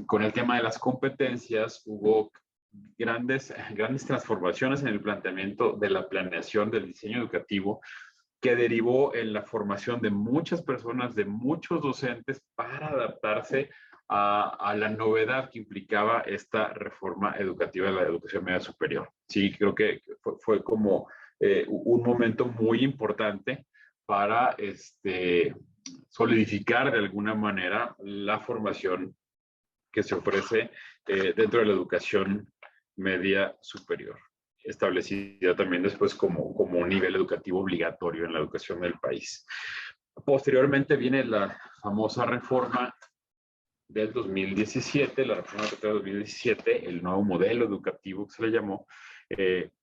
con el tema de las competencias, hubo grandes transformaciones en el planteamiento de la planeación del diseño educativo, que derivó en la formación de muchas personas, de muchos docentes, para adaptarse a la novedad que implicaba esta reforma educativa de la educación media superior. Sí, creo que fue como un momento muy importante para solidificar de alguna manera la formación que se ofrece dentro de la educación media superior, establecida también después como un nivel educativo obligatorio en la educación del país. Posteriormente viene la famosa reforma del 2017, la reforma educativa del 2017, el nuevo modelo educativo que se le llamó.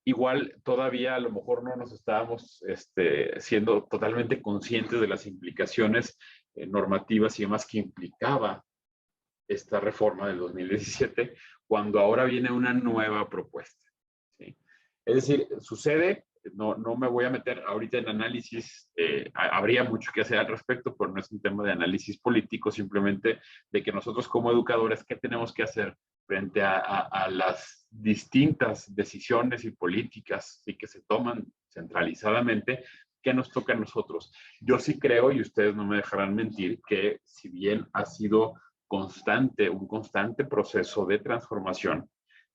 Igual todavía a lo mejor no nos estábamos siendo totalmente conscientes de las implicaciones normativas y demás que implicaba esta reforma del 2017, cuando ahora viene una nueva propuesta, ¿sí? Es decir, sucede, no me voy a meter ahorita en análisis, habría mucho que hacer al respecto, pero no es un tema de análisis político, simplemente de que nosotros como educadores, ¿qué tenemos que hacer frente a las distintas decisiones y políticas que se toman centralizadamente? ¿Qué nos toca a nosotros? Yo sí creo, y ustedes no me dejarán mentir, que si bien ha sido un constante proceso de transformación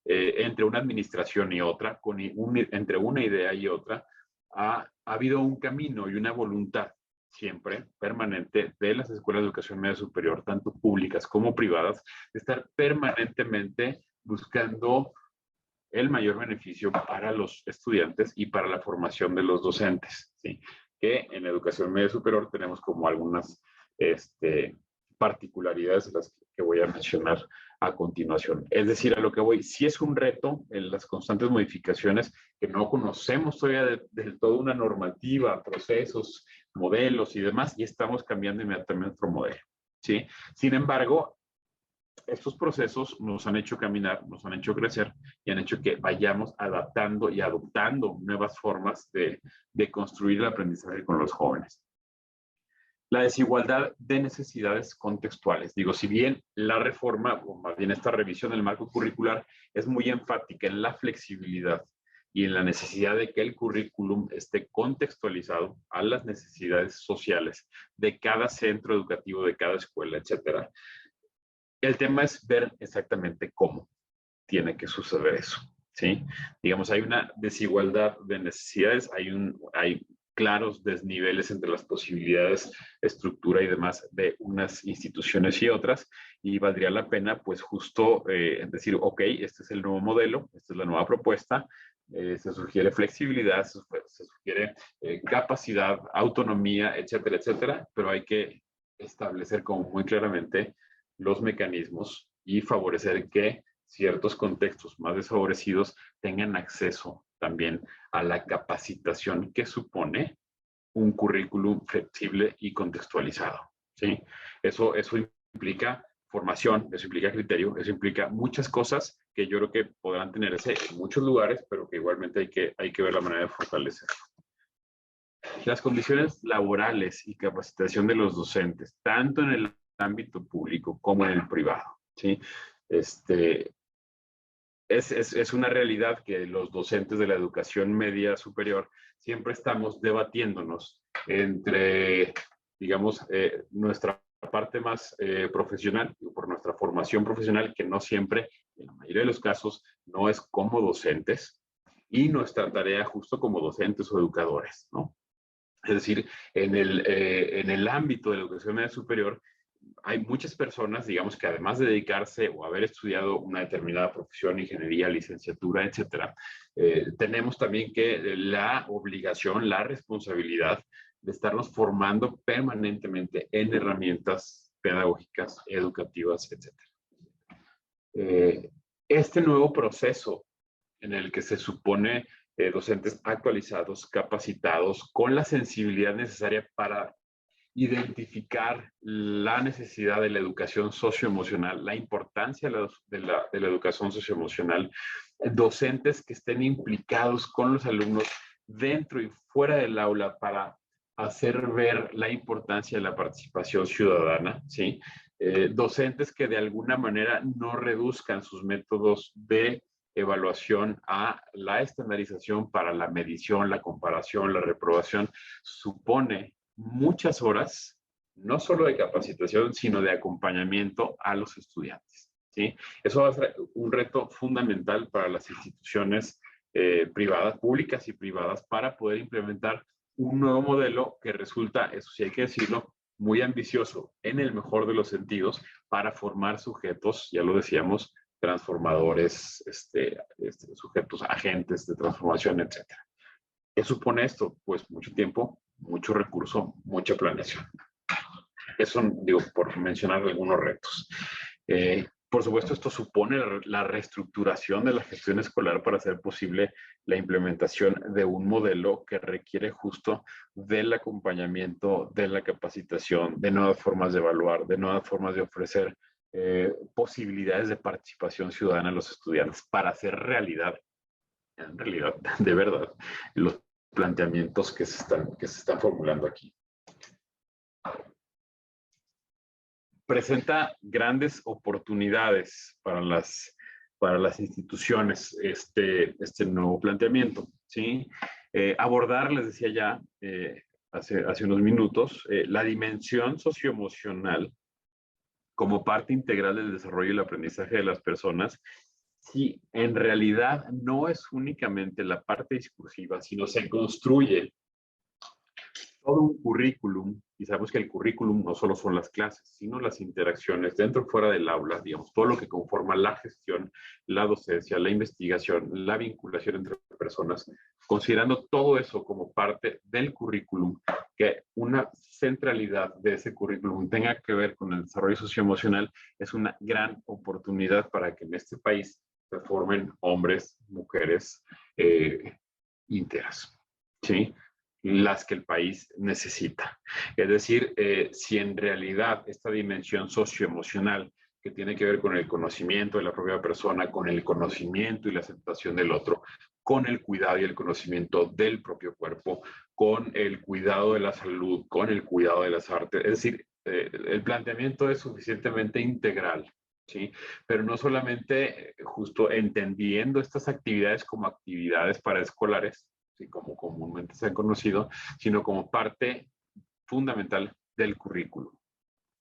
entre una administración y otra, entre una idea y otra, ha habido un camino y una voluntad siempre permanente de las escuelas de educación media superior, tanto públicas como privadas, de estar permanentemente buscando el mayor beneficio para los estudiantes y para la formación de los docentes, ¿sí? Que en la educación media superior tenemos como algunas particularidades de las que voy a mencionar a continuación. Es decir, a lo que voy, sí es un reto en las constantes modificaciones, que no conocemos todavía del todo una normativa, procesos, modelos y demás, y estamos cambiando inmediatamente nuestro modelo, ¿sí? Sin embargo, estos procesos nos han hecho caminar, nos han hecho crecer y han hecho que vayamos adaptando y adoptando nuevas formas de construir el aprendizaje con los jóvenes. La desigualdad de necesidades contextuales. Digo, si bien la reforma, o más bien esta revisión del marco curricular, es muy enfática en la flexibilidad y en la necesidad de que el currículum esté contextualizado a las necesidades sociales de cada centro educativo, de cada escuela, etcétera. El tema es ver exactamente cómo tiene que suceder eso, ¿sí? Digamos, hay una desigualdad de necesidades, hay claros desniveles entre las posibilidades, estructura y demás de unas instituciones y otras, y valdría la pena, pues, justo decir, ok, este es el nuevo modelo, esta es la nueva propuesta, se sugiere flexibilidad, se sugiere capacidad, autonomía, etcétera, etcétera, pero hay que establecer como muy claramente los mecanismos y favorecer que ciertos contextos más desfavorecidos tengan acceso también a la capacitación que supone un currículum flexible y contextualizado, ¿sí? Eso implica formación, eso implica criterio, eso implica muchas cosas que yo creo que podrán tenerse en muchos lugares, pero que igualmente hay que ver la manera de fortalecerlo. Las condiciones laborales y capacitación de los docentes, tanto en el ámbito público como en el privado, ¿sí? Es una realidad que los docentes de la educación media superior siempre estamos debatiéndonos entre, digamos, nuestra parte más profesional, por nuestra formación profesional, que no siempre, en la mayoría de los casos, no es como docentes, y nuestra tarea justo como docentes o educadores, ¿no? Es decir, en el ámbito de la educación media superior, hay muchas personas, digamos, que además de dedicarse o haber estudiado una determinada profesión, ingeniería, licenciatura, etcétera, tenemos también la obligación, la responsabilidad de estarnos formando permanentemente en herramientas pedagógicas, educativas, etcétera. Este nuevo proceso en el que se supone docentes actualizados, capacitados, con la sensibilidad necesaria para identificar la necesidad de la educación socioemocional, la importancia de la educación socioemocional, docentes que estén implicados con los alumnos dentro y fuera del aula para hacer ver la importancia de la participación ciudadana, ¿sí? Docentes que de alguna manera no reduzcan sus métodos de evaluación a la estandarización para la medición, la comparación, la reprobación, supone muchas horas, no solo de capacitación, sino de acompañamiento a los estudiantes, ¿sí? Eso va a ser un reto fundamental para las instituciones privadas, públicas y privadas, para poder implementar un nuevo modelo que resulta, eso sí hay que decirlo, muy ambicioso en el mejor de los sentidos para formar sujetos, ya lo decíamos, transformadores, sujetos, agentes de transformación, etc. ¿Qué supone esto? Pues mucho tiempo, mucho recurso, mucha planeación. Eso, digo, por mencionar algunos retos. Por supuesto, esto supone la reestructuración de la gestión escolar para hacer posible la implementación de un modelo que requiere justo del acompañamiento, de la capacitación, de nuevas formas de evaluar, de nuevas formas de ofrecer posibilidades de participación ciudadana a los estudiantes para hacer realidad, en realidad, de verdad, los planteamientos que se están formulando aquí. Presenta grandes oportunidades para las instituciones este nuevo planteamiento, ¿sí? Abordar, les decía ya hace unos minutos, la dimensión socioemocional como parte integral del desarrollo y el aprendizaje de las personas, si en realidad no es únicamente la parte discursiva, sino se construye todo un currículum, y sabemos que el currículum no solo son las clases, sino las interacciones dentro y fuera del aula, digamos, todo lo que conforma la gestión, la docencia, la investigación, la vinculación entre personas, considerando todo eso como parte del currículum, que una centralidad de ese currículum tenga que ver con el desarrollo socioemocional, es una gran oportunidad para que en este país se formen hombres, mujeres íntegras, ¿sí? Las que el país necesita. Es decir, si en realidad esta dimensión socioemocional que tiene que ver con el conocimiento de la propia persona, con el conocimiento y la aceptación del otro, con el cuidado y el conocimiento del propio cuerpo, con el cuidado de la salud, con el cuidado de las artes, es decir, el planteamiento es suficientemente integral, ¿sí? Pero no solamente justo entendiendo estas actividades como actividades paraescolares, ¿sí? Como comúnmente se han conocido, sino como parte fundamental del currículo,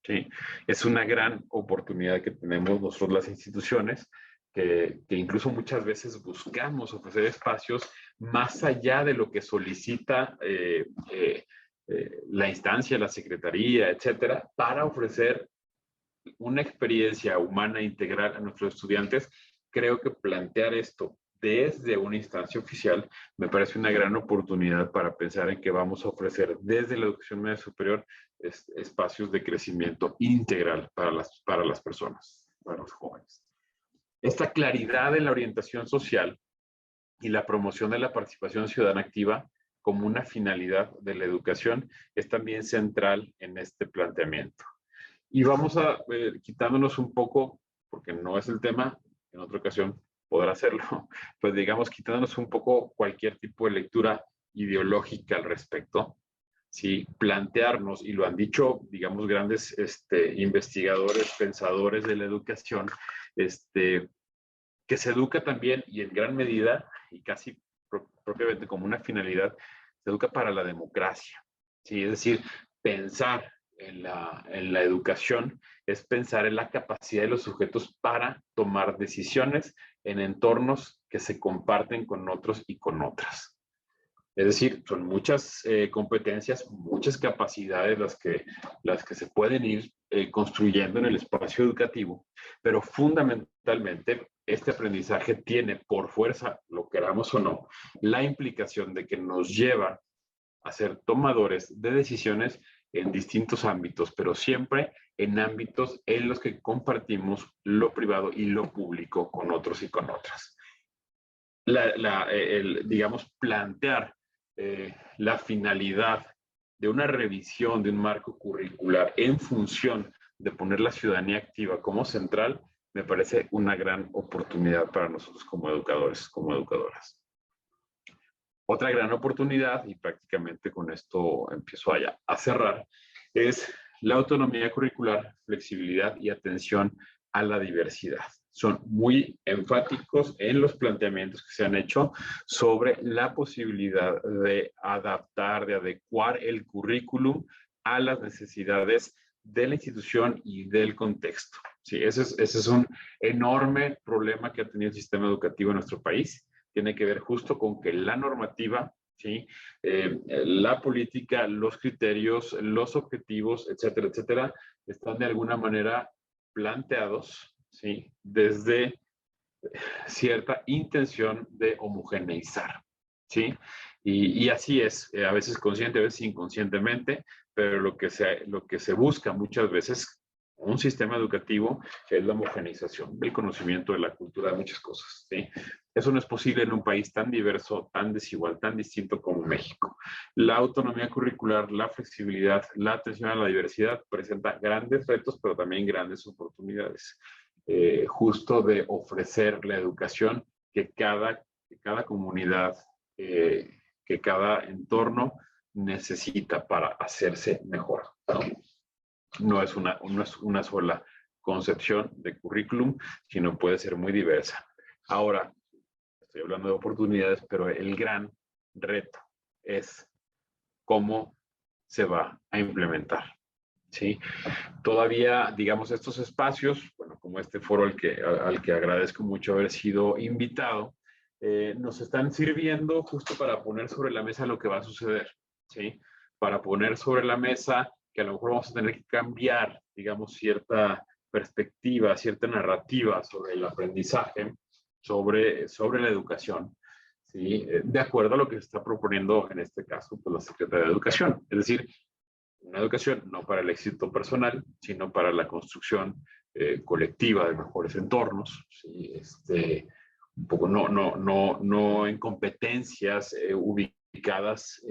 ¿sí? Es una gran oportunidad que tenemos nosotros las instituciones, que incluso muchas veces buscamos ofrecer espacios más allá de lo que solicita la instancia, la secretaría, etcétera, para ofrecer una experiencia humana integral a nuestros estudiantes. Creo que plantear esto desde una instancia oficial me parece una gran oportunidad para pensar en que vamos a ofrecer desde la educación media superior espacios de crecimiento integral para las personas, para los jóvenes. Esta claridad en la orientación social y la promoción de la participación ciudadana activa como una finalidad de la educación es también central en este planteamiento. Y vamos a quitándonos un poco, porque no es el tema, en otra ocasión podrá hacerlo, pues digamos, quitándonos un poco cualquier tipo de lectura ideológica al respecto, ¿sí? Plantearnos, y lo han dicho, digamos, grandes investigadores, pensadores de la educación, que se educa también, y en gran medida, y casi propiamente como una finalidad, se educa para la democracia, ¿sí? Es decir, pensar en la educación es pensar en la capacidad de los sujetos para tomar decisiones en entornos que se comparten con otros y con otras. Es decir, son muchas competencias, muchas capacidades las que se pueden ir construyendo en el espacio educativo, pero fundamentalmente este aprendizaje tiene por fuerza, lo queramos o no, la implicación de que nos lleva a ser tomadores de decisiones en distintos ámbitos, pero siempre en ámbitos en los que compartimos lo privado y lo público con otros y con otras. Digamos, plantear la finalidad de una revisión de un marco curricular en función de poner la ciudadanía activa como central, me parece una gran oportunidad para nosotros como educadores, como educadoras. Otra gran oportunidad, y prácticamente con esto empiezo a cerrar, es la autonomía curricular, flexibilidad y atención a la diversidad, son muy enfáticos en los planteamientos que se han hecho sobre la posibilidad de adaptar, de adecuar el currículum a las necesidades de la institución y del contexto. Sí, ese es un enorme problema que ha tenido el sistema educativo en nuestro país. Tiene que ver justo con que la normativa, ¿sí? La política, los criterios, los objetivos, etcétera, etcétera, están de alguna manera planteados, ¿sí? Desde cierta intención de homogeneizar, ¿sí? Y así es, a veces consciente, a veces inconscientemente, pero lo que se busca muchas veces un sistema educativo es la homogeneización del conocimiento, de la cultura, de muchas cosas, ¿sí? Eso no es posible en un país tan diverso, tan desigual, tan distinto como México. La autonomía curricular, la flexibilidad, la atención a la diversidad presenta grandes retos, pero también grandes oportunidades. Justo de ofrecer la educación que cada comunidad, que cada entorno necesita para hacerse mejor, ¿no? No es una sola concepción de currículum, sino puede ser muy diversa. Ahora, estoy hablando de oportunidades, pero el gran reto es cómo se va a implementar, ¿sí? Todavía, digamos, estos espacios, bueno, como este foro al que agradezco mucho haber sido invitado, nos están sirviendo justo para poner sobre la mesa lo que va a suceder, ¿sí? Para poner sobre la mesa que a lo mejor vamos a tener que cambiar, digamos, cierta perspectiva, cierta narrativa sobre el aprendizaje, sobre la educación, ¿sí? De acuerdo a lo que se está proponiendo en este caso, pues la Secretaría de Educación. Es decir, una educación no para el éxito personal, sino para la construcción colectiva de mejores entornos, ¿sí? Un poco no en competencias ubicadas,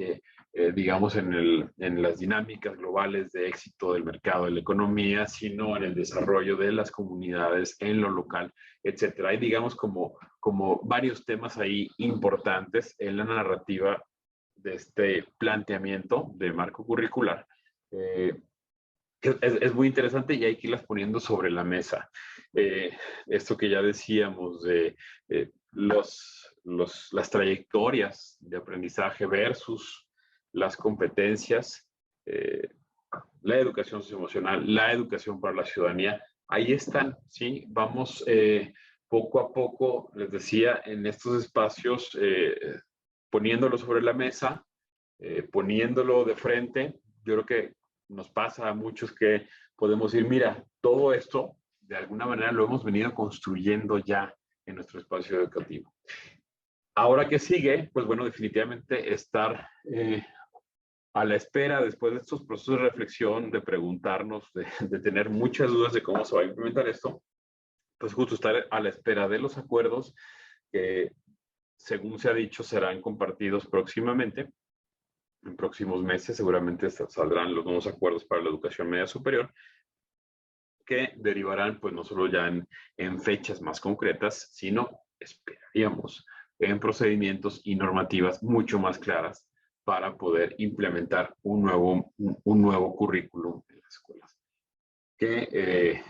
digamos, en las dinámicas globales de éxito del mercado, de la economía, sino en el desarrollo de las comunidades, en lo local, etcétera. Hay, digamos, como varios temas ahí importantes en la narrativa de este planteamiento de marco curricular. Es muy interesante y hay que irlas poniendo sobre la mesa. Esto que ya decíamos de las trayectorias de aprendizaje versus las competencias, la educación socioemocional, la educación para la ciudadanía, ahí están, ¿sí? Vamos poco a poco, les decía, en estos espacios, poniéndolo sobre la mesa, poniéndolo de frente. Yo creo que nos pasa a muchos que podemos decir, mira, todo esto de alguna manera lo hemos venido construyendo ya en nuestro espacio educativo. Ahora que sigue, pues bueno, definitivamente estar a la espera después de estos procesos de reflexión, de preguntarnos, de tener muchas dudas de cómo se va a implementar esto, pues justo estar a la espera de los acuerdos que, según se ha dicho, serán compartidos próximamente. En próximos meses seguramente saldrán los nuevos acuerdos para la educación media superior, que derivarán pues no solo ya en fechas más concretas, sino esperaríamos en procedimientos y normativas mucho más claras para poder implementar un nuevo currículum en las escuelas. Que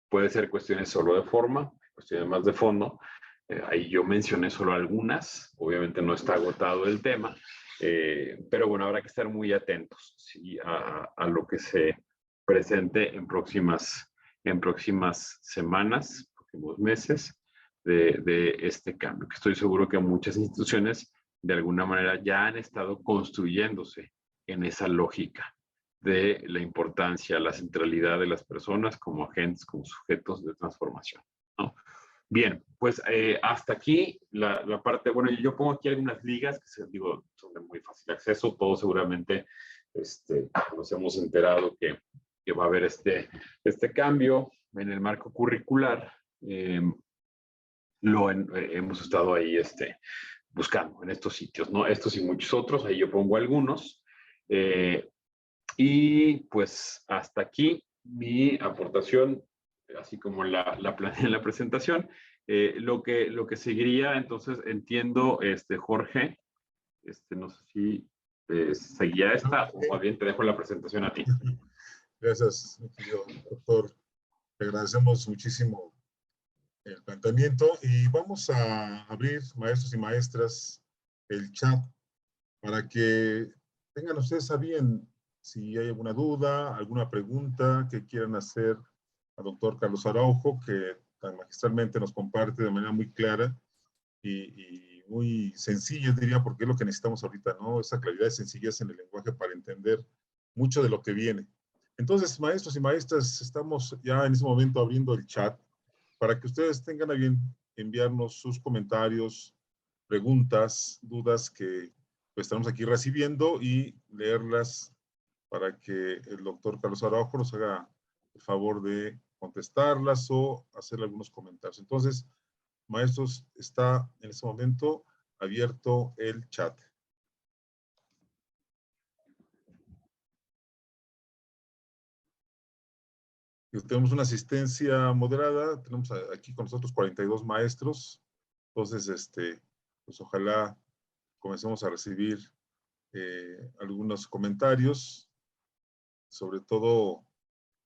puede ser cuestiones solo de forma, cuestiones más de fondo. Ahí yo mencioné solo algunas, obviamente no está agotado el tema, pero bueno, habrá que estar muy atentos, ¿sí? a lo que se presente en próximas semanas, próximos meses de este cambio, que estoy seguro que muchas instituciones de alguna manera ya han estado construyéndose en esa lógica de la importancia, la centralidad de las personas como agentes, como sujetos de transformación, ¿no? Bien, pues hasta aquí la parte, bueno, yo pongo aquí algunas ligas que digo, son de muy fácil acceso, todos seguramente nos hemos enterado que va a haber este cambio en el marco curricular. Hemos estado ahí buscando en estos sitios, ¿no? Estos y muchos otros, ahí yo pongo algunos. Y pues hasta aquí mi aportación, así como la planeé en la presentación. Lo que seguiría, entonces, entiendo, Jorge, no sé si seguía esta o más bien te dejo la presentación a ti. Gracias, mi querido doctor. Te agradecemos muchísimo el planteamiento y vamos a abrir, maestros y maestras, el chat para que tengan ustedes a bien si hay alguna duda, alguna pregunta que quieran hacer al doctor Carlos Araujo, que tan magistralmente nos comparte de manera muy clara y muy sencilla, diría, porque es lo que necesitamos ahorita, ¿no? Esa claridad y sencillez en el lenguaje para entender mucho de lo que viene. Entonces, maestros y maestras, estamos ya en este momento abriendo el chat para que ustedes tengan a bien enviarnos sus comentarios, preguntas, dudas que pues, estamos aquí recibiendo y leerlas para que el doctor Carlos Araujo nos haga el favor de contestarlas o hacerle algunos comentarios. Entonces, maestros, está en este momento abierto el chat. Tenemos una asistencia moderada, tenemos aquí con nosotros 42 maestros, entonces, pues ojalá comencemos a recibir algunos comentarios, sobre todo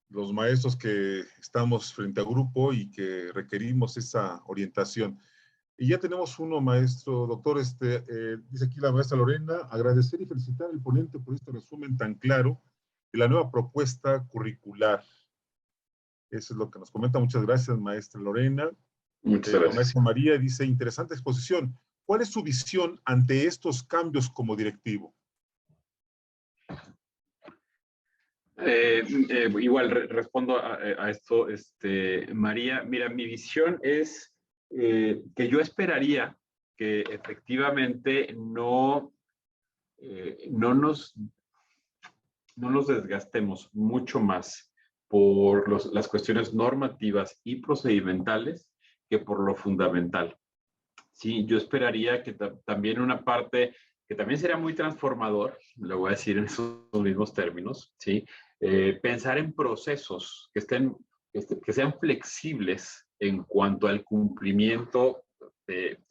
los maestros que estamos frente a grupo y que requerimos esa orientación. Y ya tenemos uno, maestro, doctor, dice aquí la maestra Lorena, agradecer y felicitar al ponente por este resumen tan claro de la nueva propuesta curricular. Eso es lo que nos comenta. Muchas gracias, maestra Lorena. Muchas La gracias. maestra María dice, interesante exposición. ¿Cuál es su visión ante estos cambios como directivo? Igual respondo a esto, María. Mira, mi visión es que yo esperaría que efectivamente no nos desgastemos mucho más por las cuestiones normativas y procedimentales que por lo fundamental. Sí, yo esperaría que también una parte que también sería muy transformador, lo voy a decir en esos mismos términos, ¿sí? Pensar en procesos que sean flexibles en cuanto al cumplimiento de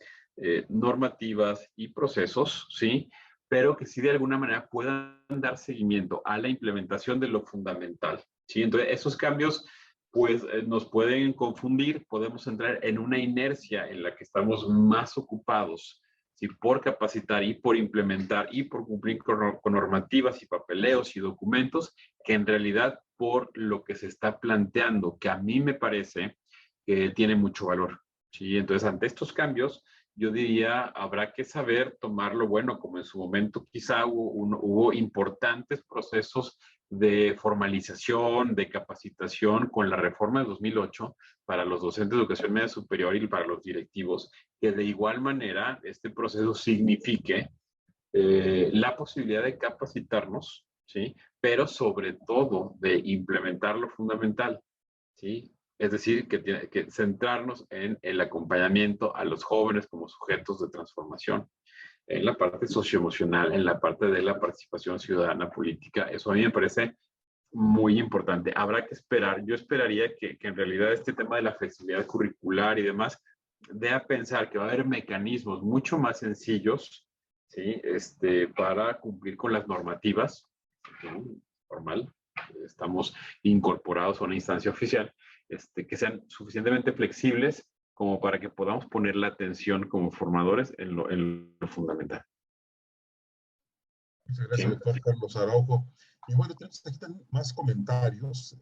normativas y procesos, ¿sí? Pero que sí de alguna manera puedan dar seguimiento a la implementación de lo fundamental, ¿sí? Entonces, esos cambios pues nos pueden confundir, podemos entrar en una inercia en la que estamos más ocupados, ¿sí? Por capacitar y por implementar y por cumplir con normativas y papeleos y documentos, que en realidad por lo que se está planteando, que a mí me parece que tiene mucho valor, ¿sí? Entonces, ante estos cambios, yo diría, habrá que saber tomarlo, bueno, como en su momento quizá hubo importantes procesos de formalización, de capacitación con la reforma de 2008 para los docentes de educación media superior y para los directivos, que de igual manera este proceso signifique la posibilidad de capacitarnos, ¿sí? Pero sobre todo de implementar lo fundamental, ¿sí? Es decir, que tiene que centrarnos en el acompañamiento a los jóvenes como sujetos de transformación, en la parte socioemocional, en la parte de la participación ciudadana política. Eso a mí me parece muy importante. Habrá que esperar. Yo esperaría que en realidad este tema de la flexibilidad curricular y demás dé a pensar que va a haber mecanismos mucho más sencillos, ¿sí? Para cumplir con las normativas, ¿sí? Formal. Estamos incorporados a una instancia oficial, que sean suficientemente flexibles como para que podamos poner la atención como formadores en lo fundamental. Muchas gracias, doctor Carlos Araujo. Y bueno, tenemos aquí más comentarios.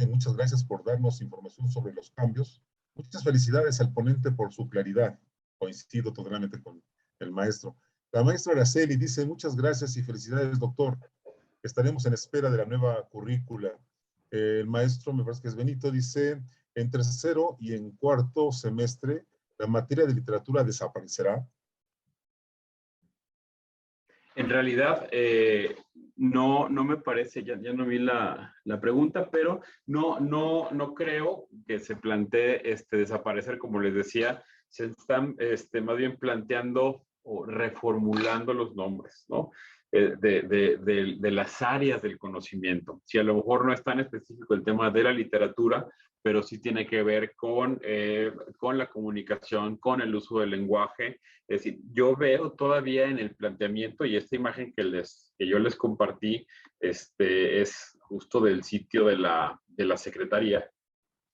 Muchas gracias por darnos información sobre los cambios. Muchas felicidades al ponente por su claridad. Coincido totalmente con el maestro. La maestra Araceli dice, muchas gracias y felicidades, doctor. Estaremos en espera de la nueva currícula. El maestro, me parece que es Benito, dice, en tercero y en cuarto semestre, la materia de literatura desaparecerá. En realidad, no me parece, ya no vi la pregunta, pero no creo que se plantee desaparecer, como les decía, se están más bien planteando o reformulando los nombres, ¿no? De las áreas del conocimiento. Si a lo mejor no es tan específico el tema de la literatura, pero sí tiene que ver con la comunicación, con el uso del lenguaje. Es decir, yo veo todavía en el planteamiento, y esta imagen que yo les compartí, es justo del sitio de la Secretaría,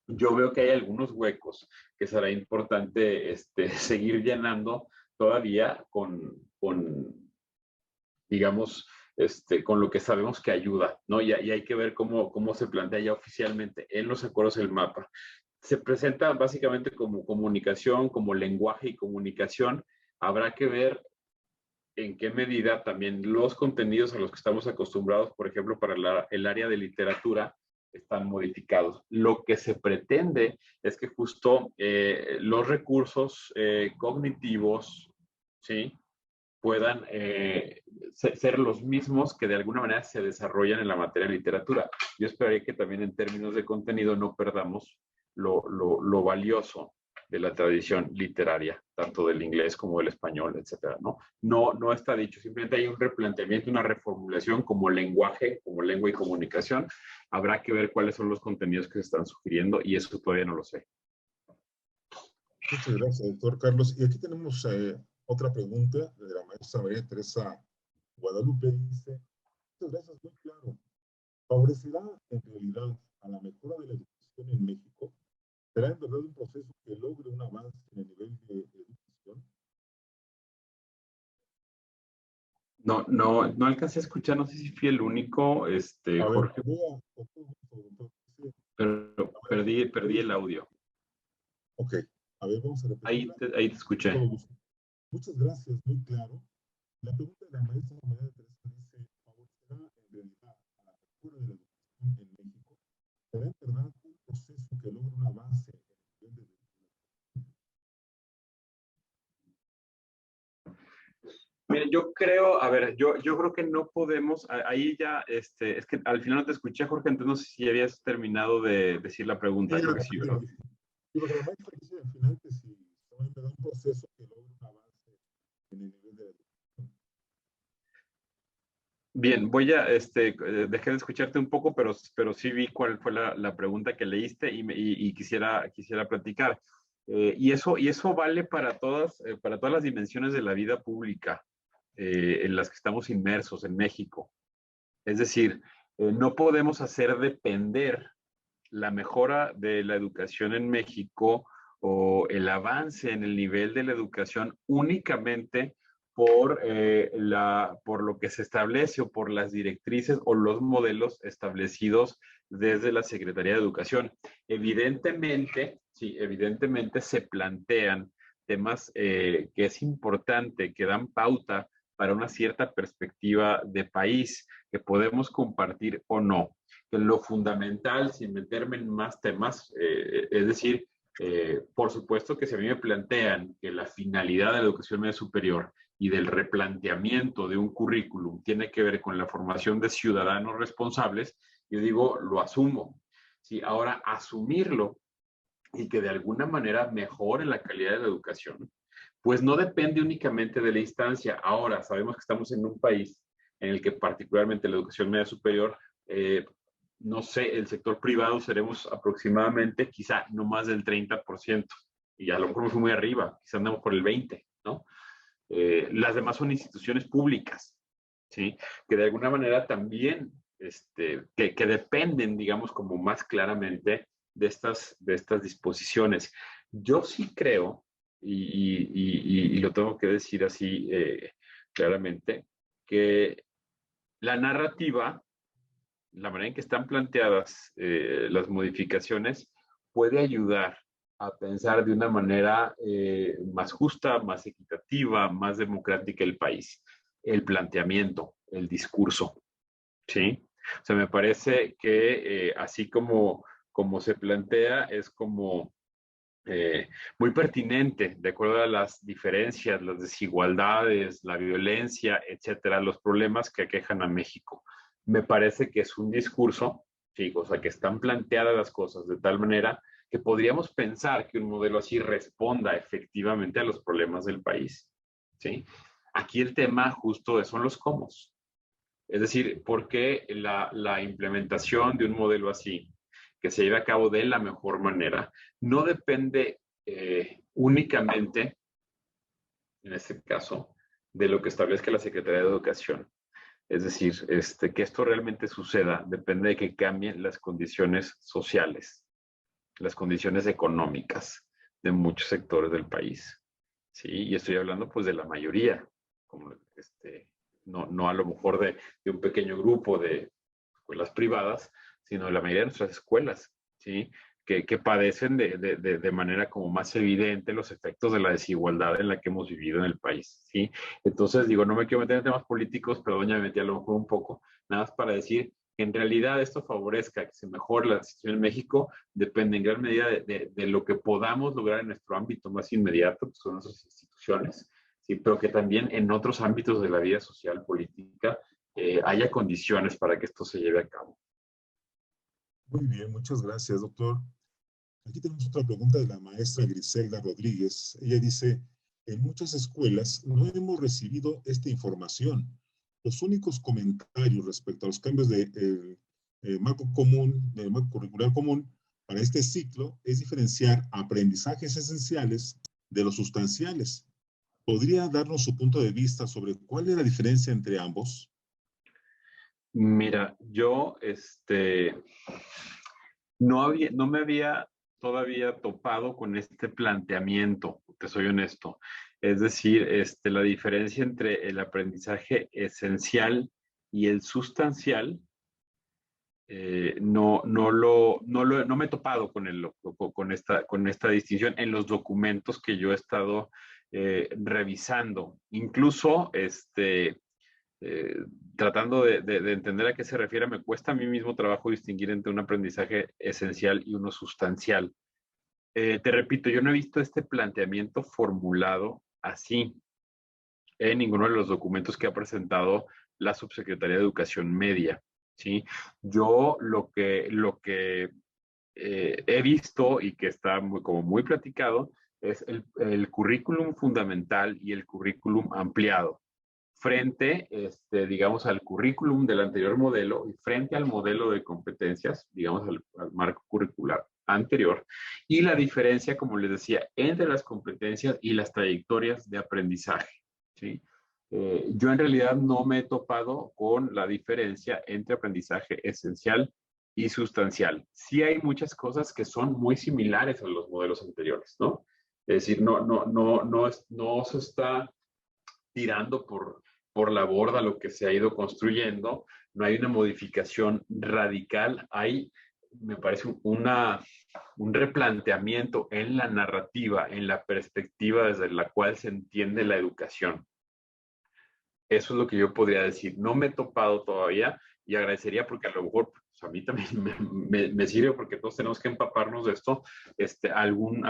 yo veo que hay algunos huecos que será importante seguir llenando todavía digamos, con lo que sabemos que ayuda, ¿no? Y hay que ver cómo se plantea ya oficialmente en los acuerdos el mapa. Se presenta básicamente como comunicación, como lenguaje y comunicación. Habrá que ver en qué medida también los contenidos a los que estamos acostumbrados, por ejemplo, para el área de literatura, están modificados. Lo que se pretende es que justo los recursos cognitivos, ¿sí?, puedan ser los mismos que de alguna manera se desarrollan en la materia de literatura. Yo esperaría que también en términos de contenido no perdamos lo valioso de la tradición literaria, tanto del inglés como del español, etcétera, ¿no? No está dicho, simplemente hay un replanteamiento, una reformulación como lenguaje, como lengua y comunicación. Habrá que ver cuáles son los contenidos que se están sugiriendo y eso todavía no lo sé. Muchas gracias, doctor Carlos. Y aquí tenemos otra pregunta de la maestra María Teresa Guadalupe. Dice, muchas gracias, muy claro. ¿Favorecerá en realidad a la mejora de la educación en México? ¿Será en verdad un proceso que logre un avance en el nivel de educación? No alcancé a escuchar, no sé si fui el único, Jorge, pero perdí el audio. Ok, a ver, vamos a repetir. Ahí te escuché. Muchas gracias, muy claro. La pregunta de la maestra María Teresa dice, ¿favorecerá en realidad a la mejora de la educación en México? ¿Será en verdad un proceso que logre un avance en el nivel de educación? Mire, yo creo, a ver, yo creo que no podemos, ahí ya, es que al final no te escuché, Jorge, entonces no sé si habías terminado de decir la pregunta. Sí, Creo que sí, ¿verdad? y porque la maestra dice al final que si será en verdad un proceso que logre un avance en el nivel de educación. Bien, dejé de escucharte un poco, pero sí vi cuál fue la pregunta que leíste y quisiera platicar. Y eso vale para todas las dimensiones de la vida pública en las que estamos inmersos en México. Es decir, no podemos hacer depender la mejora de la educación en México o el avance en el nivel de la educación únicamente por lo que se establece o por las directrices o los modelos establecidos desde la Secretaría de Educación. Evidentemente se plantean temas que es importante, que dan pauta para una cierta perspectiva de país que podemos compartir o no. Que lo fundamental, sin meterme en más temas, es decir, por supuesto que si a mí me plantean que la finalidad de la educación media superior y del replanteamiento de un currículum tiene que ver con la formación de ciudadanos responsables, yo digo, lo asumo. ¿Sí? Ahora, asumirlo y que de alguna manera mejore la calidad de la educación, pues no depende únicamente de la instancia. Ahora, sabemos que estamos en un país en el que particularmente la educación media superior, no sé, el sector privado seremos aproximadamente quizá no más del 30%, y a lo mejor me fui muy arriba, quizá andamos por el 20%, ¿no? Las demás son instituciones públicas, ¿sí? Que de alguna manera también, que dependen, digamos, como más claramente de estas disposiciones. Yo sí creo, y lo tengo que decir así claramente, que la narrativa, la manera en que están planteadas las modificaciones, puede ayudar a pensar de una manera más justa, más equitativa, más democrática el país. El planteamiento, el discurso, ¿sí? O sea, me parece que así como se plantea, es como muy pertinente, de acuerdo a las diferencias, las desigualdades, la violencia, etcétera, los problemas que aquejan a México. Me parece que es un discurso, sí, o sea, que están planteadas las cosas de tal manera que podríamos pensar que un modelo así responda efectivamente a los problemas del país, ¿sí? Aquí el tema justo son los cómo. Es decir, ¿por qué la implementación de un modelo así, que se lleve a cabo de la mejor manera, no depende únicamente, en este caso, de lo que establezca la Secretaría de Educación? Es decir, que esto realmente suceda depende de que cambien las condiciones sociales, las condiciones económicas de muchos sectores del país. ¿Sí? Y estoy hablando pues de la mayoría, como no a lo mejor de un pequeño grupo de escuelas privadas, sino de la mayoría de nuestras escuelas, ¿sí? Que padecen de manera como más evidente los efectos de la desigualdad en la que hemos vivido en el país, ¿sí? Entonces, digo, no me quiero meter en temas políticos, pero doña, me metí a lo mejor un poco, nada más para decir que en realidad esto favorezca que se mejore la situación en México, depende en gran medida de lo que podamos lograr en nuestro ámbito más inmediato, que son nuestras instituciones, ¿sí? Pero que también en otros ámbitos de la vida social, política, haya condiciones para que esto se lleve a cabo. Muy bien, muchas gracias, doctor. Aquí tenemos otra pregunta de la maestra Griselda Rodríguez. Ella dice, en muchas escuelas no hemos recibido esta información. Los únicos comentarios respecto a los cambios de marco común, del marco curricular común para este ciclo es diferenciar aprendizajes esenciales de los sustanciales. ¿Podría darnos su punto de vista sobre cuál es la diferencia entre ambos? Mira, yo no me había todavía topado con este planteamiento, te soy honesto. Es decir, la diferencia entre el aprendizaje esencial y el sustancial, no me he topado con esta distinción en los documentos que yo he estado revisando. Incluso, tratando de entender a qué se refiere, me cuesta a mí mismo trabajo distinguir entre un aprendizaje esencial y uno sustancial. Te repito, yo no he visto este planteamiento formulado así en ninguno de los documentos que ha presentado la Subsecretaría de Educación Media, ¿sí? Yo lo que he visto y que está como muy platicado es el currículum fundamental y el currículum ampliado frente, digamos, al currículum del anterior modelo y frente al modelo de competencias, digamos, al marco curricular anterior, y la diferencia, como les decía, entre las competencias y las trayectorias de aprendizaje, ¿sí? Yo en realidad no me he topado con la diferencia entre aprendizaje esencial y sustancial. Sí hay muchas cosas que son muy similares a los modelos anteriores, ¿no? Es decir, no se está tirando por la borda lo que se ha ido construyendo, no hay una modificación radical, hay, me parece, un replanteamiento en la narrativa, en la perspectiva desde la cual se entiende la educación. Eso es lo que yo podría decir. No me he topado todavía y agradecería porque a lo mejor pues, a mí también me sirve porque todos tenemos que empaparnos de esto, algún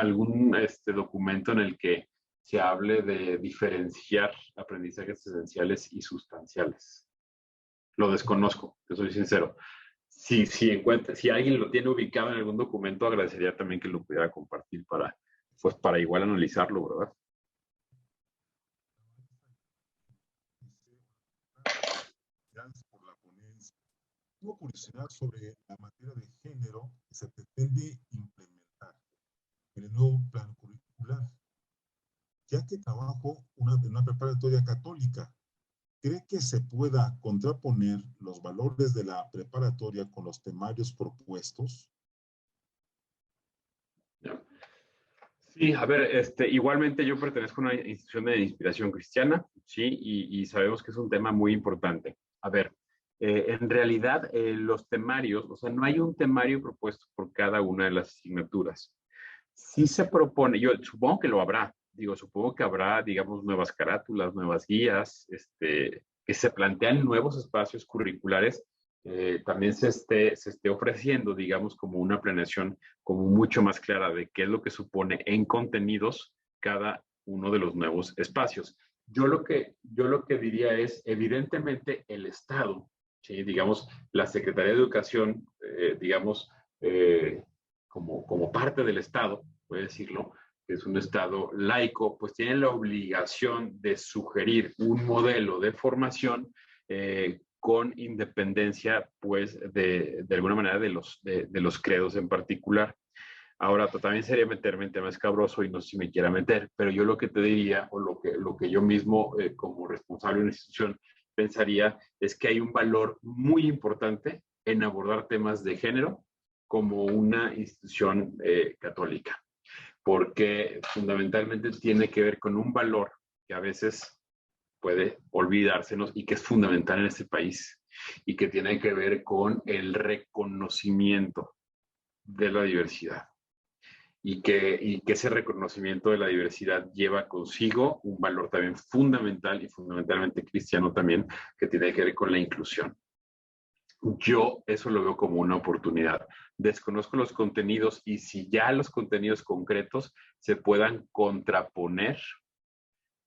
documento en el que se hable de diferenciar aprendizajes esenciales y sustanciales. Lo desconozco, te soy sincero. Si alguien lo tiene ubicado en algún documento, agradecería también que lo pudiera compartir para igual analizarlo, ¿verdad? Gracias por la ponencia. Tengo curiosidad sobre la materia de género que se pretende implementar en el nuevo plan curricular. Ya que trabajo en una preparatoria católica, ¿cree que se pueda contraponer los valores de la preparatoria con los temarios propuestos? Sí, a ver, igualmente yo pertenezco a una institución de inspiración cristiana, sí, y sabemos que es un tema muy importante. A ver, en realidad los temarios, o sea, no hay un temario propuesto por cada una de las asignaturas. Sí se propone, yo supongo que lo habrá, supongo que habrá, digamos, nuevas carátulas, nuevas guías, que se plantean nuevos espacios curriculares, también se esté ofreciendo, digamos, como una planeación como mucho más clara de qué es lo que supone en contenidos cada uno de los nuevos espacios. Yo lo que diría es, evidentemente, el Estado, ¿sí? Digamos, la Secretaría de Educación, digamos, como parte del Estado, puede decirlo, que es un Estado laico, pues tiene la obligación de sugerir un modelo de formación con independencia, pues, de alguna manera de los credos en particular. Ahora, también sería meterme en temas escabroso y no sé si me quiera meter, pero yo lo que te diría, o lo que yo mismo, como responsable de una institución, pensaría es que hay un valor muy importante en abordar temas de género como una institución católica, porque fundamentalmente tiene que ver con un valor que a veces puede olvidársenos y que es fundamental en este país, y que tiene que ver con el reconocimiento de la diversidad. Y que ese reconocimiento de la diversidad lleva consigo un valor también fundamental y fundamentalmente cristiano también, que tiene que ver con la inclusión. Yo eso lo veo como una oportunidad. Desconozco los contenidos y si ya los contenidos concretos se puedan contraponer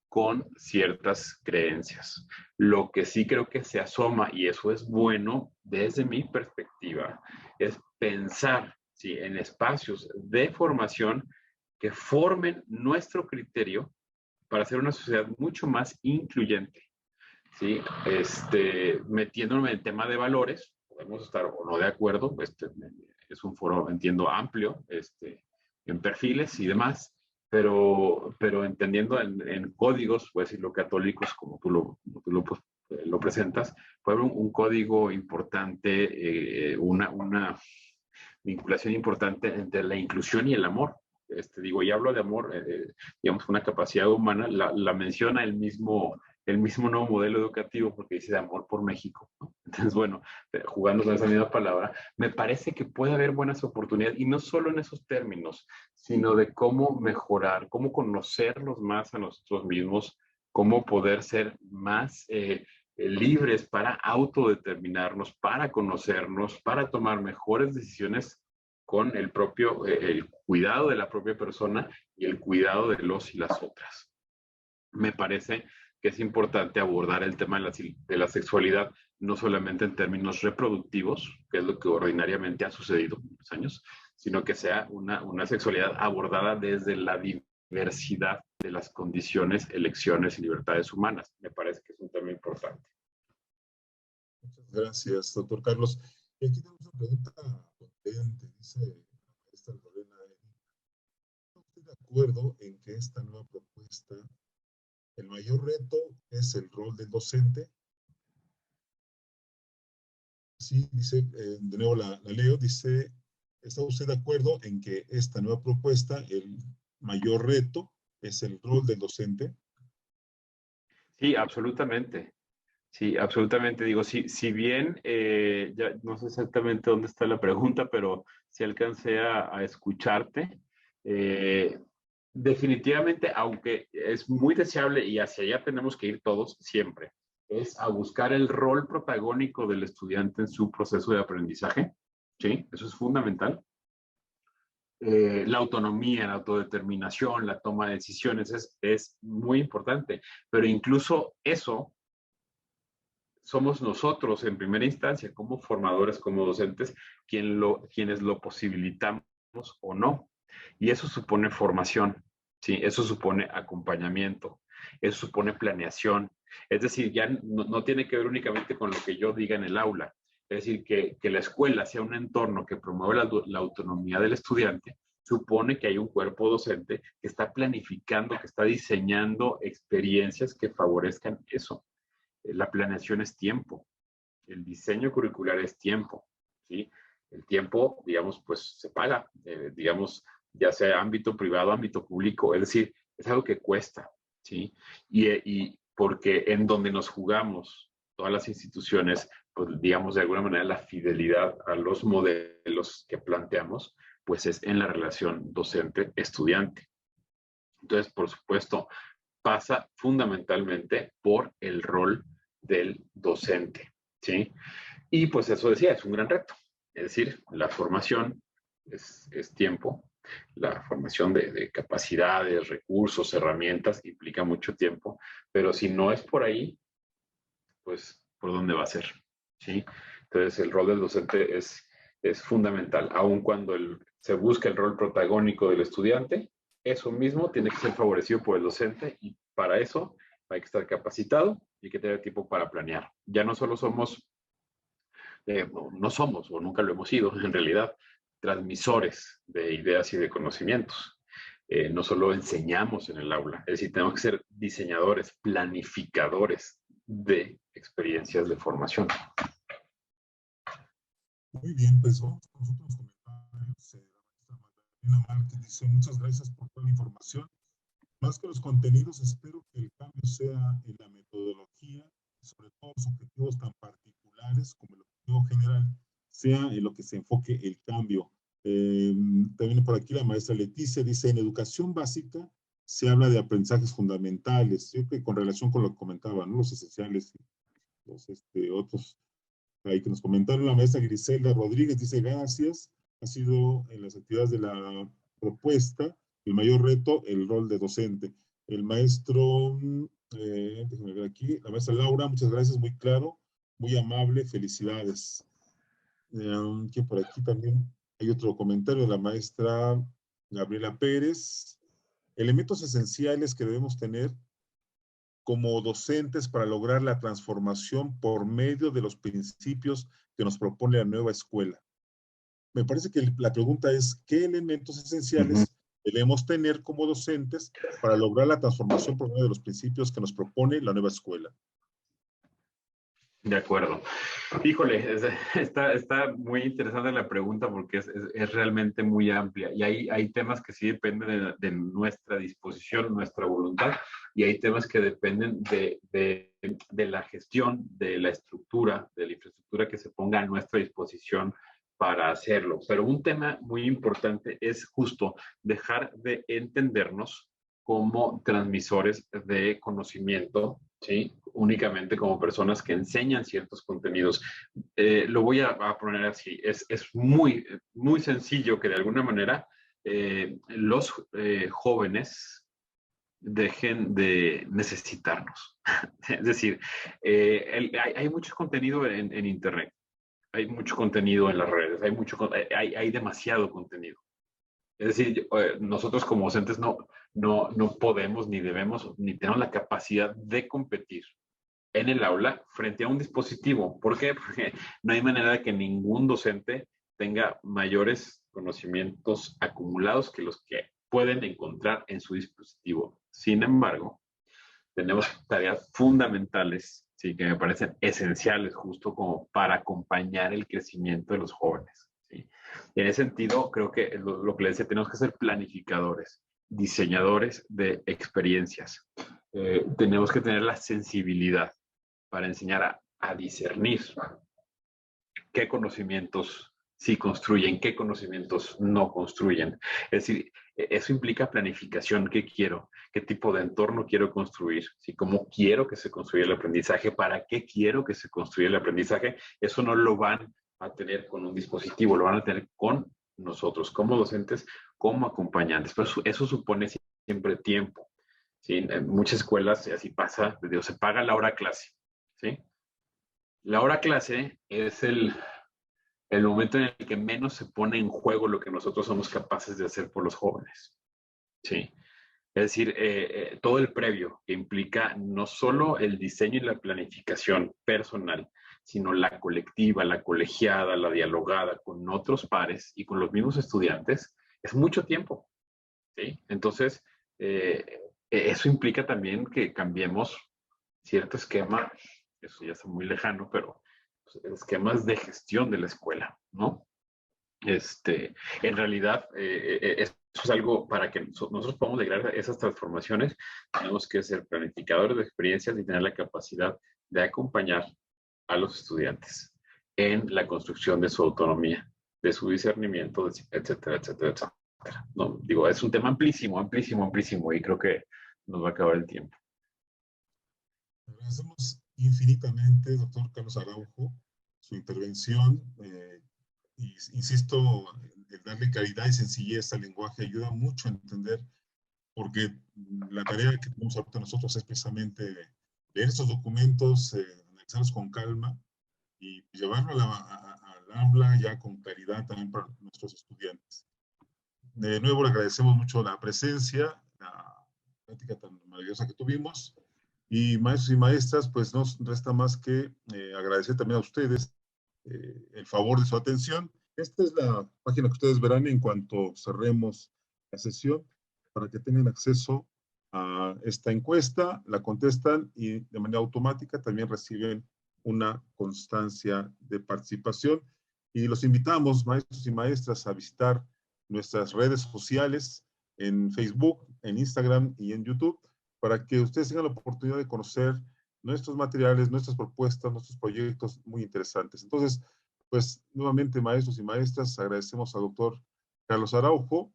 con ciertas creencias. Lo que sí creo que se asoma, y eso es bueno desde mi perspectiva, es pensar, ¿sí?, en espacios de formación que formen nuestro criterio para hacer una sociedad mucho más incluyente, ¿sí? Metiéndome en el tema de valores, podemos estar o no de acuerdo, es un foro, entiendo, amplio, en perfiles y demás, pero entendiendo en códigos, pues decirlo, católicos, como tú lo presentas, puede haber un código importante, una vinculación importante entre la inclusión y el amor. Y hablo de amor, digamos, una capacidad humana, la menciona el mismo nuevo modelo educativo, porque dice de amor por México, ¿no? Entonces, bueno, jugando con esa misma palabra, me parece que puede haber buenas oportunidades, y no solo en esos términos, sino de cómo mejorar, cómo conocernos más a nosotros mismos, cómo poder ser más libres para autodeterminarnos, para conocernos, para tomar mejores decisiones con el cuidado de la propia persona y el cuidado de los y las otras. Me parece que es importante abordar el tema de la sexualidad, no solamente en términos reproductivos, que es lo que ordinariamente ha sucedido en muchos años, sino que sea una sexualidad abordada desde la diversidad de las condiciones, elecciones y libertades humanas. Me parece que es un tema importante. Muchas gracias, doctor Carlos. Y aquí tenemos una pregunta potente, dice la maestra Lorena. ¿No estoy de acuerdo en que esta nueva propuesta, el mayor reto es el rol del docente? Sí, dice, de nuevo la leo, dice, ¿está usted de acuerdo en que esta nueva propuesta, el mayor reto es el rol del docente? Sí, absolutamente. Sí, absolutamente. Digo, si bien, ya no sé exactamente dónde está la pregunta, pero si alcancé a escucharte, definitivamente, aunque es muy deseable y hacia allá tenemos que ir todos siempre, es a buscar el rol protagónico del estudiante en su proceso de aprendizaje, ¿sí? Eso es fundamental. La autonomía, la autodeterminación, la toma de decisiones es muy importante, pero incluso eso somos nosotros en primera instancia, como formadores, como docentes, quienes lo posibilitamos o no. Y eso supone formación, ¿sí? Eso supone acompañamiento, eso supone planeación. Es decir, ya no tiene que ver únicamente con lo que yo diga en el aula. Es decir, que la escuela sea un entorno que promueve la autonomía del estudiante, supone que hay un cuerpo docente que está planificando, que está diseñando experiencias que favorezcan eso. La planeación es tiempo, el diseño curricular es tiempo, ¿sí? El tiempo, digamos, pues se paga, digamos, ya sea ámbito privado, ámbito público, es decir, es algo que cuesta, ¿sí? Y porque en donde nos jugamos todas las instituciones, pues digamos, de alguna manera la fidelidad a los modelos que planteamos, pues es en la relación docente-estudiante. Entonces, por supuesto, pasa fundamentalmente por el rol del docente, ¿sí? Y pues eso decía, es un gran reto. Es decir, la formación es tiempo, la formación de capacidades, recursos, herramientas implica mucho tiempo, pero si no es por ahí, pues ¿por dónde va a ser? ¿Sí? Entonces el rol del docente es fundamental, aun cuando se busca el rol protagónico del estudiante, eso mismo tiene que ser favorecido por el docente y para eso hay que estar capacitado y hay que tener tiempo para planear. Ya no solo somos, no somos o nunca lo hemos sido en realidad, transmisores de ideas y de conocimientos. No solo enseñamos en el aula, es decir, tenemos que ser diseñadores, planificadores de experiencias de formación. Muy bien, pues vamos con los últimos comentarios. La maestra Magdalena Márquez dice, muchas gracias por toda la información. Más que los contenidos, espero que el cambio sea en la metodología, y sobre todo los objetivos tan particulares como el objetivo general, sea en lo que se enfoque el cambio. También por aquí la maestra Leticia dice, en educación básica se habla de aprendizajes fundamentales, siempre con relación con lo que comentaba, ¿no? Los esenciales, los otros ahí que nos comentaron. La maestra Griselda Rodríguez dice, gracias, ha sido en las actividades de la propuesta el mayor reto, el rol de docente. El maestro, déjenme ver aquí, la maestra Laura, muchas gracias, muy claro, muy amable, felicidades. Que por aquí también hay otro comentario de la maestra Gabriela Pérez. Elementos esenciales que debemos tener como docentes para lograr la transformación por medio de los principios que nos propone la nueva escuela. Me parece que la pregunta es, ¿qué elementos esenciales debemos tener como docentes para lograr la transformación por medio de los principios que nos propone la nueva escuela? De acuerdo. Híjole, está muy interesante la pregunta porque es realmente muy amplia y hay temas que sí dependen de nuestra disposición, nuestra voluntad, y hay temas que dependen de la gestión, de la estructura, de la infraestructura que se ponga a nuestra disposición para hacerlo. Pero un tema muy importante es justo dejar de entendernos como transmisores de conocimiento, ¿sí? Únicamente como personas que enseñan ciertos contenidos. Lo voy a poner así, es muy, muy sencillo que de alguna manera los jóvenes dejen de necesitarnos. Es decir, hay mucho contenido en Internet, hay mucho contenido en las redes, hay demasiado contenido. Es decir, nosotros como docentes no podemos, ni debemos, ni tenemos la capacidad de competir en el aula frente a un dispositivo. ¿Por qué? Porque no hay manera de que ningún docente tenga mayores conocimientos acumulados que los que pueden encontrar en su dispositivo. Sin embargo, tenemos tareas fundamentales, sí, que me parecen esenciales justo como para acompañar el crecimiento de los jóvenes. ¿Sí? Y en ese sentido, creo que lo que les decía, tenemos que ser planificadores, diseñadores de experiencias. Tenemos que tener la sensibilidad para enseñar a discernir qué conocimientos sí construyen, qué conocimientos no construyen. Es decir, eso implica planificación. ¿Qué quiero? ¿Qué tipo de entorno quiero construir? ¿Sí? ¿Cómo quiero que se construya el aprendizaje? ¿Para qué quiero que se construya el aprendizaje? Eso no lo van a tener con un dispositivo, lo van a tener con nosotros, como docentes, como acompañantes. Pero eso supone siempre tiempo. ¿Sí? En muchas escuelas así pasa, se paga la hora clase. ¿Sí? La hora clase es el momento en el que menos se pone en juego lo que nosotros somos capaces de hacer por los jóvenes. ¿Sí? Es decir, todo el previo que implica no solo el diseño y la planificación personal, sino la colectiva, la colegiada, la dialogada con otros pares y con los mismos estudiantes, es mucho tiempo. ¿Sí? Entonces, eso implica también que cambiemos cierto esquema, eso ya está muy lejano, pero esquemas de gestión de la escuela, ¿no? En realidad, eso es algo para que nosotros podamos lograr esas transformaciones, tenemos que ser planificadores de experiencias y tener la capacidad de acompañar a los estudiantes en la construcción de su autonomía, de su discernimiento, etcétera, etcétera, etcétera. No, digo, es un tema amplísimo, amplísimo, amplísimo y creo que nos va a acabar el tiempo. Agradecemos infinitamente, doctor Carlos Araujo, su intervención. Insisto, el darle claridad y sencillez al lenguaje ayuda mucho a entender, porque la tarea que tenemos ahorita nosotros es precisamente leer estos documentos, analizarlos con calma y llevarlo al aula ya con claridad también para nuestros estudiantes. De nuevo le agradecemos mucho la presencia, la plática tan maravillosa que tuvimos. Y maestros y maestras, pues nos resta más que agradecer también a ustedes el favor de su atención. Esta es la página que ustedes verán en cuanto cerremos la sesión para que tengan acceso a esta encuesta, la contestan y de manera automática también reciben una constancia de participación. Y los invitamos, maestros y maestras, a visitar nuestras redes sociales, en Facebook, en Instagram y en YouTube, para que ustedes tengan la oportunidad de conocer nuestros materiales, nuestras propuestas, nuestros proyectos muy interesantes. Entonces, pues nuevamente, maestros y maestras, agradecemos al doctor Carlos Araujo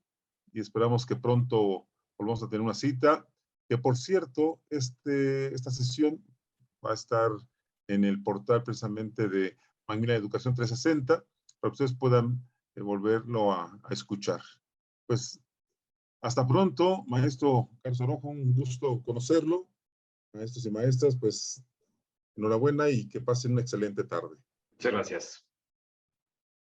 y esperamos que pronto volvamos a tener una cita, que por cierto, esta sesión va a estar en el portal precisamente de Macmillan Educación 360, para que ustedes puedan volverlo a escuchar. Pues hasta pronto, maestro Carlos Araujo, un gusto conocerlo. Maestros y maestras, pues enhorabuena y que pasen una excelente tarde. Muchas gracias.